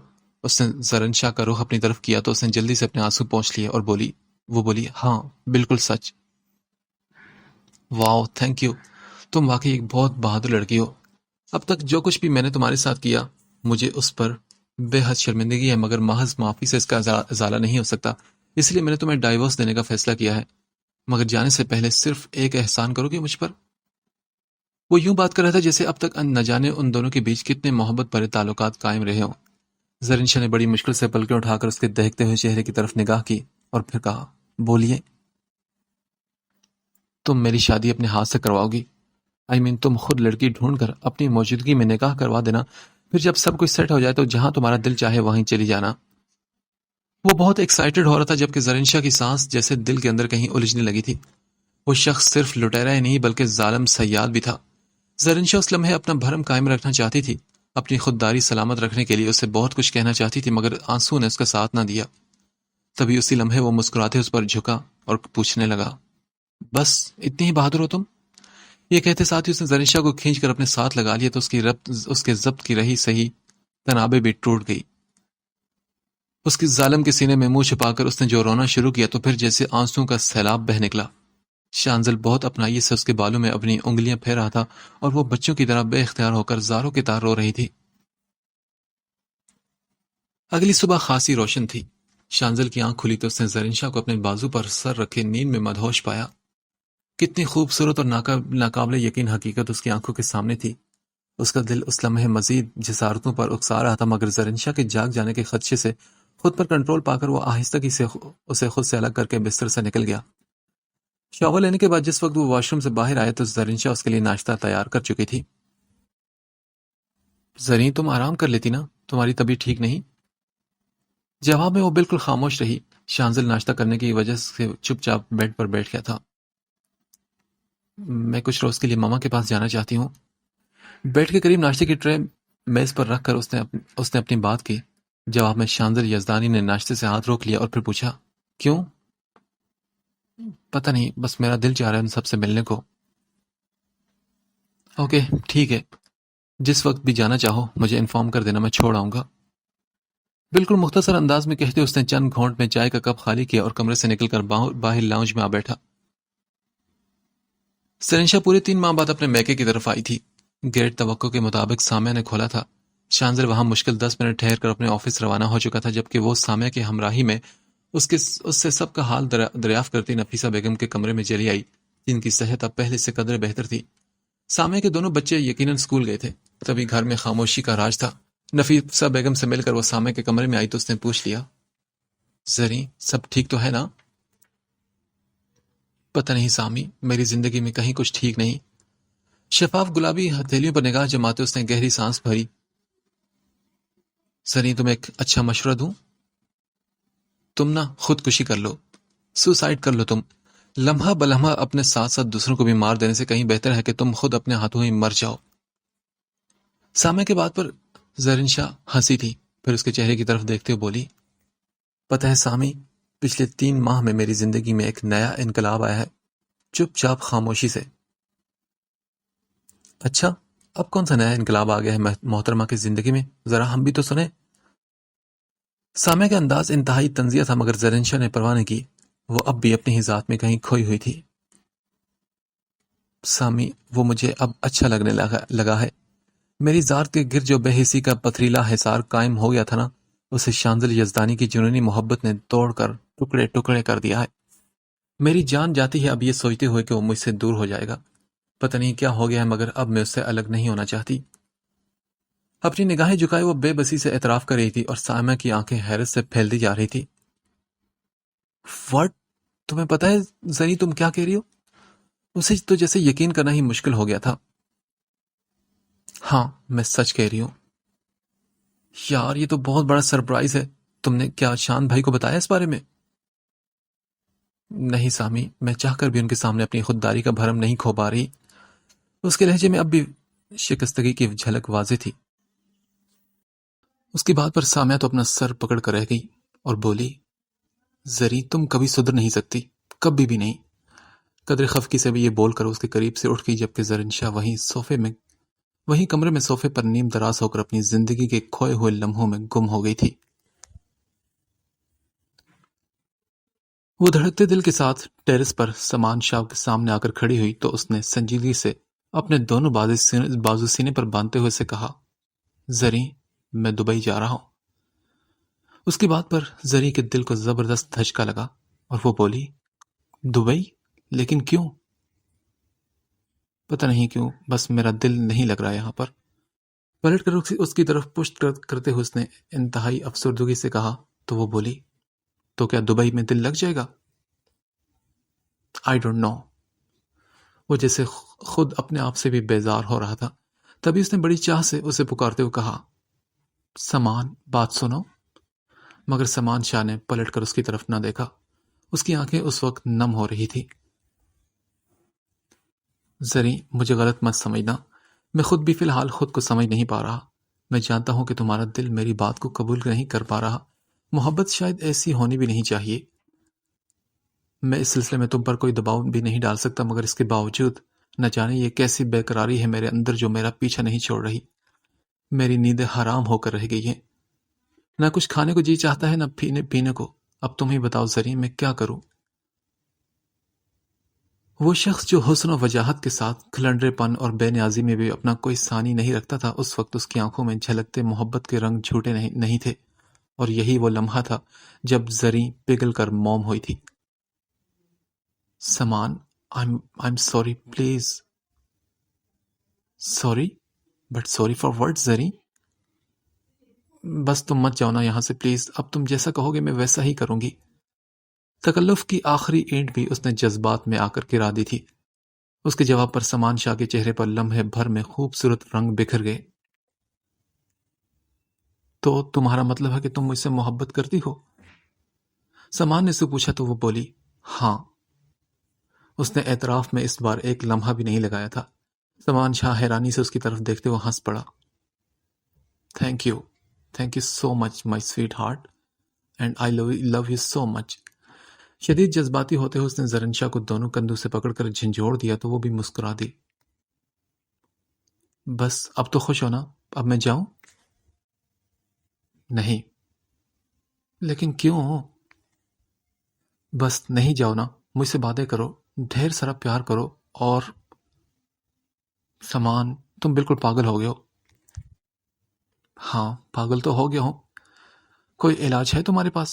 اس نے زرین شاہ کا رخ اپنی طرف کیا تو اس نے جلدی سے اپنے آنسو پونچھ لیے اور وہ بولی، ہاں بالکل سچ۔ واو، تھینک یو، تم واقعی ایک بہت بہادر لڑکی ہو۔ اب تک جو کچھ بھی میں نے تمہارے ساتھ کیا، مجھے اس پر بے حد شرمندگی ہے، مگر محض معافی سے اس کا ازالہ نہیں ہو سکتا۔ اس لیے میں نے تمہیں ڈائیورس دینے کا فیصلہ کیا ہے، مگر جانے سے پہلے صرف ایک احسان کرو گے مجھ پر؟ وہ یوں بات کر رہا تھا جیسے اب تک نہ جانے ان دونوں کے بیچ کتنے محبت بھرے تعلقات قائم رہے ہوں۔ زرین شاہ نے بڑی مشکل سے پلکیں اٹھا کر اس کے دہکتے ہوئے چہرے کی طرف نگاہ کی اور پھر کہا، بولیے۔ تم میری شادی اپنے ہاتھ سے کرواؤ گی؟ تم خود لڑکی ڈھونڈ کر اپنی موجودگی میں نکاح کروا دینا، پھر جب سب کچھ سیٹ ہو جائے تو جہاں تمہارا دل چاہے وہیں چلی جانا۔ وہ بہت ایکسائٹڈ ہو رہا تھا، جبکہ زرین شاہ کی سانس جیسے دل کے اندر کہیں الجھنے لگی تھی۔ وہ شخص صرف لٹیرا ہی نہیں بلکہ ظالم صیاد بھی تھا۔ زرین شاہ اس لمحے اپنا بھرم قائم رکھنا چاہتی تھی، اپنی خودداری سلامت رکھنے کے لیے اسے بہت کچھ کہنا چاہتی تھی، مگر آنسو نے اس کا ساتھ نہ دیا۔ تبھی اسی لمحے وہ مسکراتے اس پر جھکا اور پوچھنے لگا، بس اتنی ہی بہادر ہو تم؟ یہ کہتے ساتھ ہی اس نے زرین شاہ کو کھینچ کر اپنے ساتھ لگا لیا تو اس کے ضبط کی رہی صحیح تنابیں بھی ٹوٹ گئی۔ اس کی ظالم کے سینے میں منہ چھپا کر اس نے جو رونا شروع کیا تو پھر جیسے آنسوں کا سیلاب بہہ نکلا۔ شانزل بہت اپنائی سے اس کے بالوں میں اپنی انگلیاں پھیر رہا تھا اور وہ بچوں کی طرح بے اختیار ہو کر زاروں کی طرح رو رہی تھی۔ اگلی صبح خاصی روشن تھی۔ شانزل کی آنکھ کھلی تو اس نے زرین شاہ کو اپنے بازو پر سر رکھے نیند میں مدہوش پایا۔ کتنی خوبصورت اور ناقابل یقین حقیقت اس کی آنکھوں کے سامنے تھی۔ اس کا دل اس لمحے مزید جسارتوں پر اکسا رہا تھا، مگر زرین شاہ کے جاگ جانے کے خدشے سے خود پر کنٹرول پا کر وہ آہستگی سے اسے خود سے الگ کر کے بستر سے نکل گیا۔ شاور لینے کے بعد جس وقت وہ واش روم سے باہر آیا تو زرین شاہ اس کے لیے ناشتہ تیار کر چکی تھی۔ زرین، تم آرام کر لیتی نا، تمہاری طبیعت ٹھیک نہیں؟ جواب میں وہ بالکل خاموش رہی۔ شانزل ناشتہ کرنے کی وجہ سے چپ چاپ بیڈ پر بیٹھ گیا تھا۔ میں کچھ روز کے لیے ماما کے پاس جانا چاہتی ہوں۔ بیڈ کے قریب ناشتے کی ٹرے میز پر رکھ کر اس نے اپنی بات کی۔ جواب میں شانزل یزدانی نے ناشتے سے ہاتھ روک لیا اور پھر پوچھا، کیوں؟ پتہ نہیں، بس میرا دل چاہ رہا ہے ان سب سے ملنے کو۔ اوکے ٹھیک ہے، جس وقت بھی جانا چاہو مجھے انفارم کر دینا، میں چھوڑ آؤں گا۔ بالکل مختصر انداز میں کہتے اس نے چند گھونٹ میں چائے کا کپ خالی کیا اور کمرے سے نکل کر باہر لاؤنج میں آ بیٹھا۔ زرین شاہ پورے 3 ماہ بعد اپنے میکے کی طرف آئی تھی۔ گیٹ توقع کے مطابق سامیہ نے کھولا تھا۔ شانزل وہاں مشکل 10 منٹ ٹھہر کر اپنے آفس روانہ ہو چکا تھا، جبکہ وہ سامیہ کے ہمراہی میں اس سے سب کا حال دریافت کرتی نفیسہ بیگم کے کمرے میں چلی آئی، جن کی صحت اب پہلے سے قدر بہتر تھی۔ سامیہ کے دونوں بچے یقیناً اسکول گئے تھے، تبھی گھر میں خاموشی کا راج تھا۔ نفیسہ بیگم سے مل کر وہ سامیہ کے کمرے میں آئی تو اس نے پوچھ لیا، زرین سب ٹھیک تو ہے نا؟ پتہ نہیں سامی، میری زندگی میں کہیں کچھ ٹھیک نہیں۔ شفاف گلابی ہتھیلیوں پر نگاہ جماتے اس نے گہری سانس بھری۔ زرین تم ایک اچھا مشورہ دوں؟ تم نہ خودکشی کر لو، سوسائڈ کر لو۔ تم لمحہ بلمحہ اپنے ساتھ ساتھ دوسروں کو بھی مار دینے سے کہیں بہتر ہے کہ تم خود اپنے ہاتھوں ہی مر جاؤ۔ سامیہ کے بات پر زرین شاہ ہنسی تھی، پھر اس کے چہرے کی طرف دیکھتے ہوئے بولی، پتہ ہے سامی، پچھلے 3 ماہ میں میری زندگی میں ایک نیا انقلاب آیا ہے، چپ چاپ خاموشی سے۔ اچھا، اب کون سا نیا انقلاب آ گیا ہے محترمہ کی زندگی میں؟ ذرا ہم بھی تو سنیں۔ سامیہ کا انداز انتہائی طنزیہ تھا، مگر زرین شاہ نے پرواہ نہیں کی۔ وہ اب بھی اپنی ہی ذات میں کہیں کھوئی ہوئی تھی۔ سامی، وہ مجھے اب اچھا لگنے لگا ہے۔ میری ذات کے گر جو بے حسی کا پتھریلا حصار قائم ہو گیا تھا نا، اسے شانزل یزدانی کی جنونی محبت نے توڑ کر ٹکڑے ٹکڑے کر دیا ہے۔ میری جان جاتی ہے اب یہ سوچتے ہوئے کہ وہ مجھ سے دور ہو جائے گا۔ پتہ نہیں کیا ہو گیا ہے، مگر اب میں اس سے الگ نہیں ہونا چاہتی۔ اپنی نگاہیں جھکائے وہ بے بسی سے اعتراف کر رہی تھی اور سامیہ کی آنکھیں حیرت سے پھیلتی جا رہی تھی۔ واٹ؟ تمہیں پتہ ہے زنی تم کیا کہہ رہی ہو؟ اسے تو جیسے یقین کرنا ہی مشکل ہو گیا تھا۔ ہاں میں سچ کہہ رہی ہوں۔ یار یہ تو بہت بڑا سرپرائز ہے۔ تم نے کیا شان بھائی کو بتایا اس بارے میں؟ نہیں سامی، میں چاہ کر بھی ان کے سامنے اپنی خودداری کا بھرم نہیں کھو پا رہی۔ اس کے لہجے میں اب بھی شکستگی کی جھلک واضح تھی۔ اس کی بات پر سامیہ تو اپنا سر پکڑ کر رہ گئی اور بولی، زری تم کبھی سدھر نہیں سکتی، کبھی بھی نہیں۔ قدر خفقی سے بھی یہ بول کر اس کے قریب سے اٹھ گئی، جبکہ زرین شاہ وہیں کمرے میں صوفے پر نیم دراز ہو کر اپنی زندگی کے کھوئے ہوئے لمحوں میں گم ہو گئی تھی۔ وہ دھڑکتے دل کے ساتھ ٹیرس پر سامان شاہ کے سامنے آ کر کھڑی ہوئی تو اس نے سنجیدگی سے اپنے دونوں بازو سینے پر باندھتے ہوئے سے کہا، زری میں دبئی جا رہا ہوں۔ اس کی بات پر زری کے دل کو زبردست دھچکا لگا اور وہ بولی، دبئی؟ لیکن کیوں؟ پتہ نہیں کیوں بس میرا دل نہیں لگ رہا یہاں پر۔ پلٹ کر اس کی طرف پشت کرتے ہوئے اس نے انتہائی افسردگی سے کہا تو وہ بولی، تو کیا دبئی میں دل لگ جائے گا؟ I don't know. وہ جیسے خود اپنے آپ سے بھی بیزار ہو رہا تھا۔ تبھی اس نے بڑی چاہ سے اسے پکارتے ہوئے کہا، سامان بات سنو۔ مگر سامان شاہ نے پلٹ کر اس کی طرف نہ دیکھا۔ اس کی آنکھیں اس وقت نم ہو رہی تھی۔ زری مجھے غلط مت سمجھنا، میں خود بھی فی الحال خود کو سمجھ نہیں پا رہا۔ میں جانتا ہوں کہ تمہارا دل میری بات کو قبول نہیں کر پا رہا۔ محبت شاید ایسی ہونی بھی نہیں چاہیے۔ میں اس سلسلے میں تم پر کوئی دباؤ بھی نہیں ڈال سکتا، مگر اس کے باوجود نہ جانے یہ کیسی بے قراری ہے میرے اندر جو میرا پیچھا نہیں چھوڑ رہی۔ میری نیندیں حرام ہو کر رہ گئی ہیں، نہ کچھ کھانے کو جی چاہتا ہے نہ پینے کو۔ اب تم ہی بتاؤ زری میں کیا کروں؟ وہ شخص جو حسن و وجاہت کے ساتھ کھلنڈرے پن اور بے نیازی میں بھی اپنا کوئی ثانی نہیں رکھتا تھا، اس وقت اس کی آنکھوں میں جھلکتے محبت کے رنگ جھوٹے نہیں تھے، اور یہی وہ لمحہ تھا جب زری پگھل کر موم ہوئی تھی۔ سامان I'm sorry please۔ Sorry? But sorry for what زری؟ بس تم مت جاؤ نا یہاں سے پلیز، اب تم جیسا کہو گے میں ویسا ہی کروں گی۔ تکلف کی آخری اینٹ بھی اس نے جذبات میں آ کر گرا دی تھی۔ اس کے جواب پر سامان شاہ کے چہرے پر لمحے بھر میں خوبصورت رنگ بکھر گئے۔ تو تمہارا مطلب ہے کہ تم مجھ سے محبت کرتی ہو؟ سامان نے سے پوچھا تو وہ بولی، ہاں۔ اس نے اعتراف میں اس بار ایک لمحہ بھی نہیں لگایا تھا۔ سامان شاہ حیرانی سے اس کی طرف دیکھتے ہوئے ہنس پڑا۔ Thank you so much my sweetheart, and I love you so much. شدید جذباتی ہوتے ہوئے اس نے زرین شاہ کو دونوں کندھوں سے پکڑ کر جھنجھوڑ دیا تو وہ بھی مسکرا دی۔ بس اب تو خوش ہو نا؟ اب میں جاؤں؟ نہیں۔ لیکن کیوں؟ بس نہیں جاؤ نا، مجھ سے باتیں کرو، ڈھیر سارا پیار کرو، اور سامان تم بالکل پاگل ہو گئے ہو۔ ہاں پاگل تو ہو گیا ہوں۔ کوئی علاج ہے تمہارے پاس؟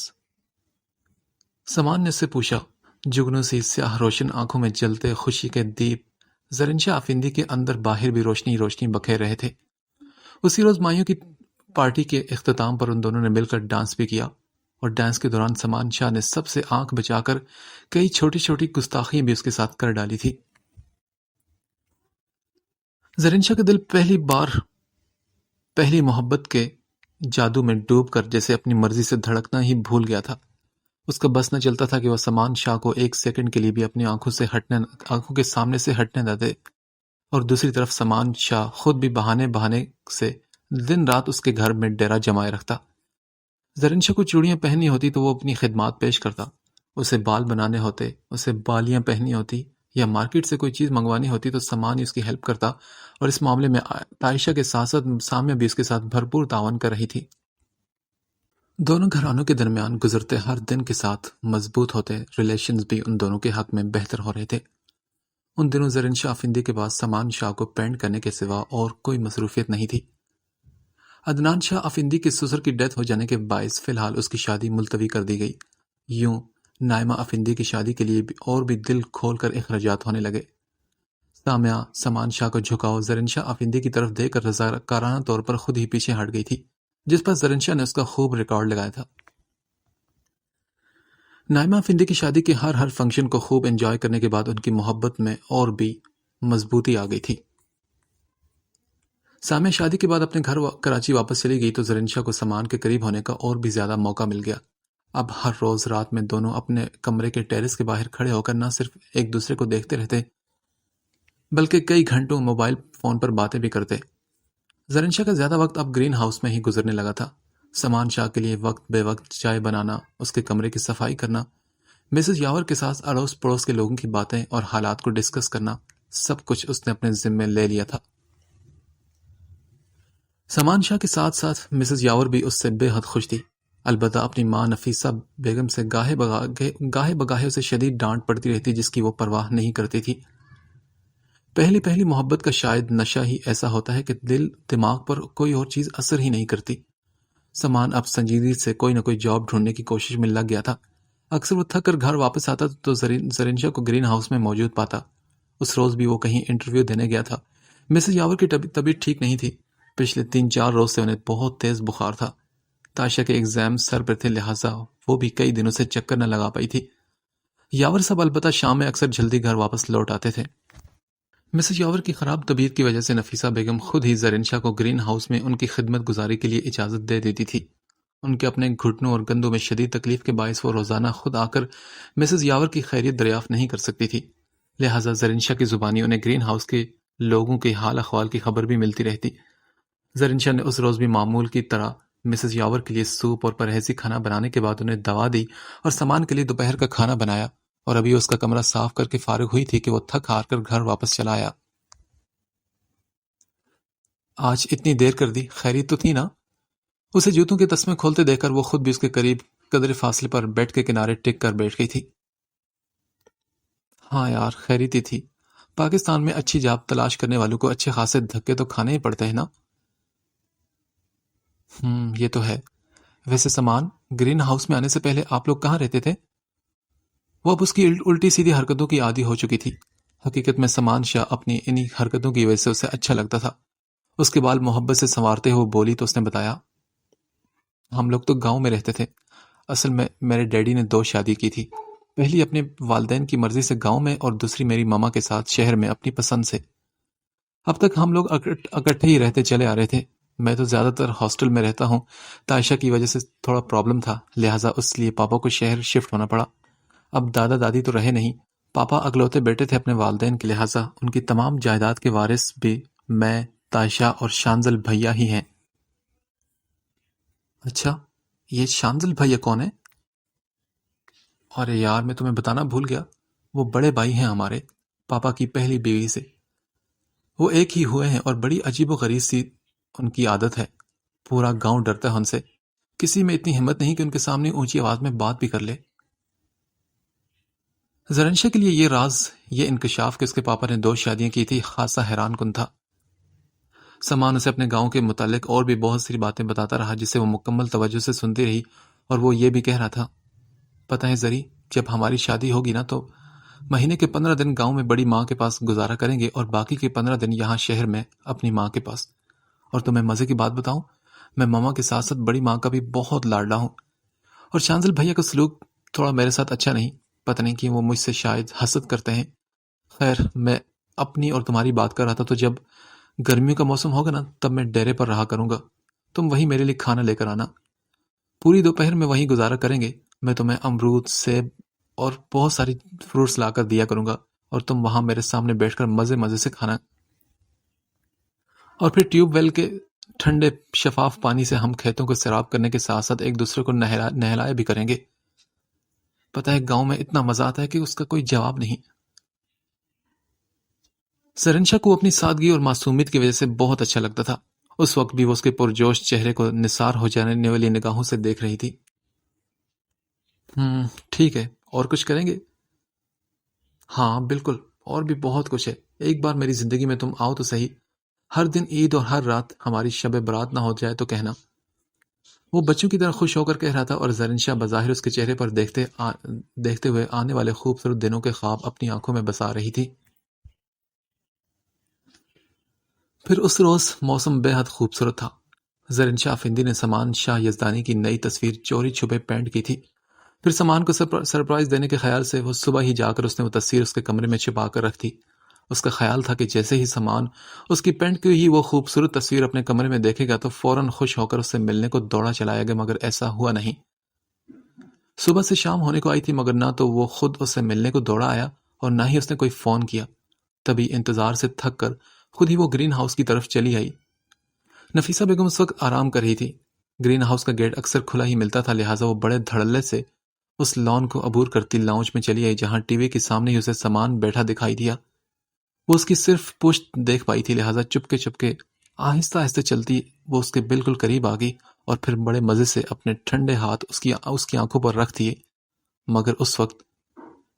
سامان نے اس سے پوچھا۔ جگنو سی سیاہ روشن آنکھوں میں جلتے خوشی کے دیپ زرین شاہ افندی کے اندر باہر بھی روشنی بکھیر رہے تھے۔ اسی روز مائیوں کی پارٹی کے اختتام پر ان دونوں نے مل کر ڈانس بھی کیا، اور ڈانس کے دوران سامان شاہ نے سب سے آنکھ بچا کر کئی چھوٹی چھوٹی گستاخیاں بھی اس کے ساتھ کر ڈالی تھی۔ زرین شاہ کا دل پہلی محبت کے جادو میں ڈوب کر جیسے اپنی مرضی سے دھڑکنا ہی بھول گیا تھا۔ اس کا بس نہ چلتا تھا کہ وہ سامان شاہ کو ایک سیکنڈ کے لیے بھی اپنی آنکھوں کے سامنے سے ہٹنے نہ دے، اور دوسری طرف سامان شاہ خود بھی بہانے سے دن رات اس کے گھر میں ڈیرا جمائے رکھتا۔ زرین شاہ کو چوڑیاں پہننی ہوتی تو وہ اپنی خدمات پیش کرتا، اسے بال بنانے ہوتے، اسے بالیاں پہننی ہوتی، یا مارکیٹ سے کوئی چیز منگوانی ہوتی تو سامان ہی اس کی ہیلپ کرتا، اور اس معاملے میں عائشہ کے ساتھ ساتھ سامیہ بھی اس کے ساتھ بھرپور تعاون کر رہی تھی۔ دونوں گھرانوں کے درمیان گزرتے ہر دن کے ساتھ مضبوط ہوتے ریلیشنز بھی ان دونوں کے حق میں بہتر ہو رہے تھے۔ ان دنوں زرین شاہ افندی کے پاس سامان شاہ کو پینٹ کرنے کے سوا اور کوئی مصروفیت نہیں تھی۔ عدنان شاہ افندی کے سسر کی ڈیتھ ہو جانے کے باعث فی الحال اس کی شادی ملتوی کر دی گئی۔ یوں نائمہ افندی کی شادی کے لیے اور بھی دل کھول کر اخراجات ہونے لگے۔ سامیہ سامان شاہ کو جھکاؤ زرین شاہ افندی کی طرف دے کر رضاکارانہ طور پر خود ہی پیچھے ہٹ گئی تھی، جس پر زرین شاہ نے اس کا خوب ریکارڈ لگایا تھا۔ نائمہ افندی کی شادی کے ہر فنکشن کو خوب انجوائے کرنے کے بعد ان کی محبت میں اور بھی مضبوطی آ گئی تھی۔ سامیہ شادی کے بعد اپنے گھر کراچی واپس چلی گئی تو زرین شاہ کو سامان کے قریب ہونے کا اور بھی زیادہ موقع مل گیا۔ اب ہر روز رات میں دونوں اپنے کمرے کے ٹیرس کے باہر کھڑے ہو کر نہ صرف ایک دوسرے کو دیکھتے رہتے بلکہ کئی گھنٹوں موبائل فون پر باتیں بھی کرتے۔ زرین شاہ کا زیادہ وقت اب گرین ہاؤس میں ہی گزرنے لگا تھا۔ سامان شاہ کے لیے وقت بے وقت چائے بنانا، اس کے کمرے کی صفائی کرنا، مسز یاور کے ساتھ اڑوس پڑوس کے لوگوں کی باتیں اور حالات کو ڈسکس کرنا، سب کچھ اس نے اپنے ذمے لے لیا تھا۔ سامان شاہ کے ساتھ ساتھ مسز یاور بھی اس سے بے حد خوش تھی، البتہ اپنی ماں نفیسہ بیگم سے گاہے بگاہے اسے شدید ڈانٹ پڑتی رہتی جس کی وہ پرواہ نہیں کرتی تھی۔ پہلی محبت کا شاید نشہ ہی ایسا ہوتا ہے کہ دماغ پر کوئی اور چیز اثر ہی نہیں کرتی۔ سامان اب سنجیدگی سے کوئی نہ کوئی جاب ڈھونڈنے کی کوشش میں لگ گیا تھا۔ اکثر وہ تھک کر گھر واپس آتا تو زرین شاہ کو گرین ہاؤس میں موجود پاتا۔ اس روز بھی وہ کہیں انٹرویو دینے گیا تھا۔ مسز یاور کی طبیعت ٹھیک نہیں تھی۔ پچھلے 3-4 روز سے انہیں بہت تیز بخار تھا۔ تائشہ کے ایگزام سر پر تھے، لہٰذا وہ بھی کئی دنوں سے چکر نہ لگا پائی تھی۔ یاور صاحب البتہ شام میں اکثر جلدی گھر واپس لوٹ آتے تھے۔ مسز یاور کی خراب طبیعت کی وجہ سے نفیسہ بیگم خود ہی زرین شاہ کو گرین ہاؤس میں ان کی خدمت گزاری کے لیے اجازت دے دیتی تھی۔ ان کے اپنے گھٹنوں اور گندوں میں شدید تکلیف کے باعث وہ روزانہ خود آ کر مسز یاور کی خیریت دریافت نہیں کر سکتی تھی، لہٰذا زرین شاہ کی زبانی انہیں گرین ہاؤس کے لوگوں کے حال احوال کی خبر بھی ملتی رہتی۔ زرین شاہ نے اس روز بھی معمول کی طرح مسز یاور کے لیے سوپ اور پرہیزی کھانا بنانے کے بعد انہیں دوا دی اور سامان کے لیے دوپہر کا کھانا بنایا، اور ابھی اس کا کمرہ صاف کر کے فارغ ہوئی تھی کہ وہ تھک ہار کر گھر واپس چلا آیا۔ آج اتنی دیر کر دی، خیریت تو تھی نا؟ اسے جوتوں کے تسمے کھولتے دیکھ کر وہ خود بھی اس کے قریب قدر فاصلے پر بیڈ کے کنارے ٹک کر بیٹھ گئی تھی۔ ہاں یار، خیریت ہی تھی۔ پاکستان میں اچھی جاب تلاش کرنے والوں کو اچھے خاصے دھکے تو کھانے ہی پڑتے ہیں نا۔ یہ تو ہے۔ ویسے سامان، گرین ہاؤس میں آنے سے پہلے آپ لوگ کہاں رہتے تھے؟ وہ اب اس کی الٹی سیدھی حرکتوں کی عادی ہو چکی تھی۔ حقیقت میں سامان شاہ اپنی انہی حرکتوں کی وجہ سے اسے اچھا لگتا تھا۔ اس کے بال محبت سے سنوارتے ہوئے بولی تو اس نے بتایا، ہم لوگ تو گاؤں میں رہتے تھے۔ اصل میں میرے ڈیڈی نے 2 شادی کی تھی، پہلی اپنے والدین کی مرضی سے گاؤں میں، اور دوسری میری ماما کے ساتھ شہر میں اپنی پسند سے۔ اب تک ہم لوگ اکٹھے ہی رہتے چلے آ رہے تھے۔ میں تو زیادہ تر ہاسٹل میں رہتا ہوں، تائشہ کی وجہ سے تھوڑا پرابلم تھا، لہٰذا اس لیے پاپا کو شہر شفٹ ہونا پڑا۔ اب دادا دادی تو رہے نہیں، پاپا اکلوتے بیٹے تھے اپنے والدین کے، لہٰذا ان کی تمام جائیداد کے وارث بھی میں، تائشہ اور شانزل بھیا ہی ہیں۔ اچھا، یہ شانزل بھیا کون ہے؟ ارے یار، میں تمہیں بتانا بھول گیا، وہ بڑے بھائی ہیں ہمارے، پاپا کی پہلی بیوی سے۔ وہ ایک ہی ہوئے ہیں اور بڑی عجیب و غریب سی ان کی عادت ہے۔ پورا گاؤں ڈرتا ہے ان سے، کسی میں اتنی ہمت نہیں کہ ان کے سامنے اونچی آواز میں بات بھی کر لے۔ زرنشا کے لیے یہ راز، یہ انکشاف کہ اس کے پاپا نے 2 شادیاں کی تھی، خاصا حیران کن تھا۔ سامان اسے اپنے گاؤں کے متعلق اور بھی بہت سی باتیں بتاتا رہا، جسے وہ مکمل توجہ سے سنتی رہی، اور وہ یہ بھی کہہ رہا تھا، پتہ ہے زری، جب ہماری شادی ہوگی نا تو مہینے کے 15 دن گاؤں میں بڑی ماں کے پاس گزارا کریں گے، اور باقی کے 15 دن یہاں شہر میں اپنی ماں کے پاس۔ اور تمہیں مزے کی بات بتاؤں، میں ماما کے ساتھ ساتھ بڑی ماں کا بھی بہت لاڈلا ہوں، اور شانزل بھیا کا سلوک تھوڑا میرے ساتھ اچھا نہیں، پتہ نہیں کہ وہ مجھ سے شاید حسد کرتے ہیں۔ خیر، میں اپنی اور تمہاری بات کر رہا تھا، تو جب گرمیوں کا موسم ہوگا نا تب میں ڈیرے پر رہا کروں گا، تم وہی میرے لیے کھانا لے کر آنا، پوری دوپہر میں وہیں گزارا کریں گے، میں تمہیں امرود، سیب اور بہت ساری فروٹس لا کر دیا کروں گا، اور تم وہاں میرے سامنے بیٹھ کر مزے مزے سے کھانا، اور پھر ٹیوب ویل کے ٹھنڈے شفاف پانی سے ہم کھیتوں کو سیراب کرنے کے ساتھ ساتھ ایک دوسرے کو نہلائے بھی کریں گے۔ پتہ ہے گاؤں میں اتنا مزہ آتا ہے کہ اس کا کوئی جواب نہیں۔ زرنشا کو اپنی سادگی اور معصومیت کی وجہ سے بہت اچھا لگتا تھا۔ اس وقت بھی وہ اس کے پرجوش چہرے کو نثار ہو جانے والی نگاہوں سے دیکھ رہی تھی۔ ٹھیک ہے، اور کچھ کریں گے؟ ہاں بالکل، اور بھی بہت کچھ ہے۔ ایک بار میری زندگی میں تم آؤ تو صحیح، ہر دن عید اور ہر رات ہماری شب برات نہ ہو جائے تو کہنا۔ وہ بچوں کی طرح خوش ہو کر کہہ رہا تھا، اور زرنشا بظاہر اس کے چہرے پر دیکھتے ہوئے آنے والے خوبصورت دنوں کے خواب اپنی آنکھوں میں بسا رہی تھی۔ پھر اس روز موسم بے حد خوبصورت تھا۔ زرنشا افندی نے سامان شاہ یزدانی کی نئی تصویر چوری چھپے پینٹ کی تھی۔ پھر سامان کو سرپرائز دینے کے خیال سے وہ صبح ہی جا کر اس نے وہ تصویر اس کے کمرے میں چھپا کر رکھ دی۔ اس کا خیال تھا کہ جیسے ہی سامان اس کی پینٹ کی ہی وہ خوبصورت تصویر اپنے کمرے میں دیکھے گا تو فوراً خوش ہو کر اس سے ملنے کو دوڑا چلائے گا، مگر ایسا ہوا نہیں۔ صبح سے شام ہونے کو آئی تھی، مگر نہ تو وہ خود اس سے ملنے کو دوڑا آیا اور نہ ہی اس نے کوئی فون کیا۔ تبھی انتظار سے تھک کر خود ہی وہ گرین ہاؤس کی طرف چلی آئی۔ نفیسہ بیگم اس وقت آرام کر رہی تھی۔ گرین ہاؤس کا گیٹ اکثر کھلا ہی ملتا تھا، لہٰذا وہ بڑے دھڑلے سے اس لان کو عبور کرتی لاؤنج میں چلی آئی، جہاں ٹی وی کے سامنے ہی اسے سامان بیٹھا دکھائی دیا۔ وہ اس کی صرف پشت دیکھ پائی تھی، لہٰذا چپکے آہستہ آہستہ چلتی وہ اس کے بالکل قریب آ گئی، اور پھر بڑے مزے سے اپنے ٹھنڈے ہاتھ اس کی آنکھوں پر رکھ دیے۔ مگر اس وقت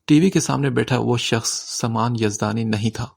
ٹی وی کے سامنے بیٹھا وہ شخص سامان یزدانی نہیں تھا۔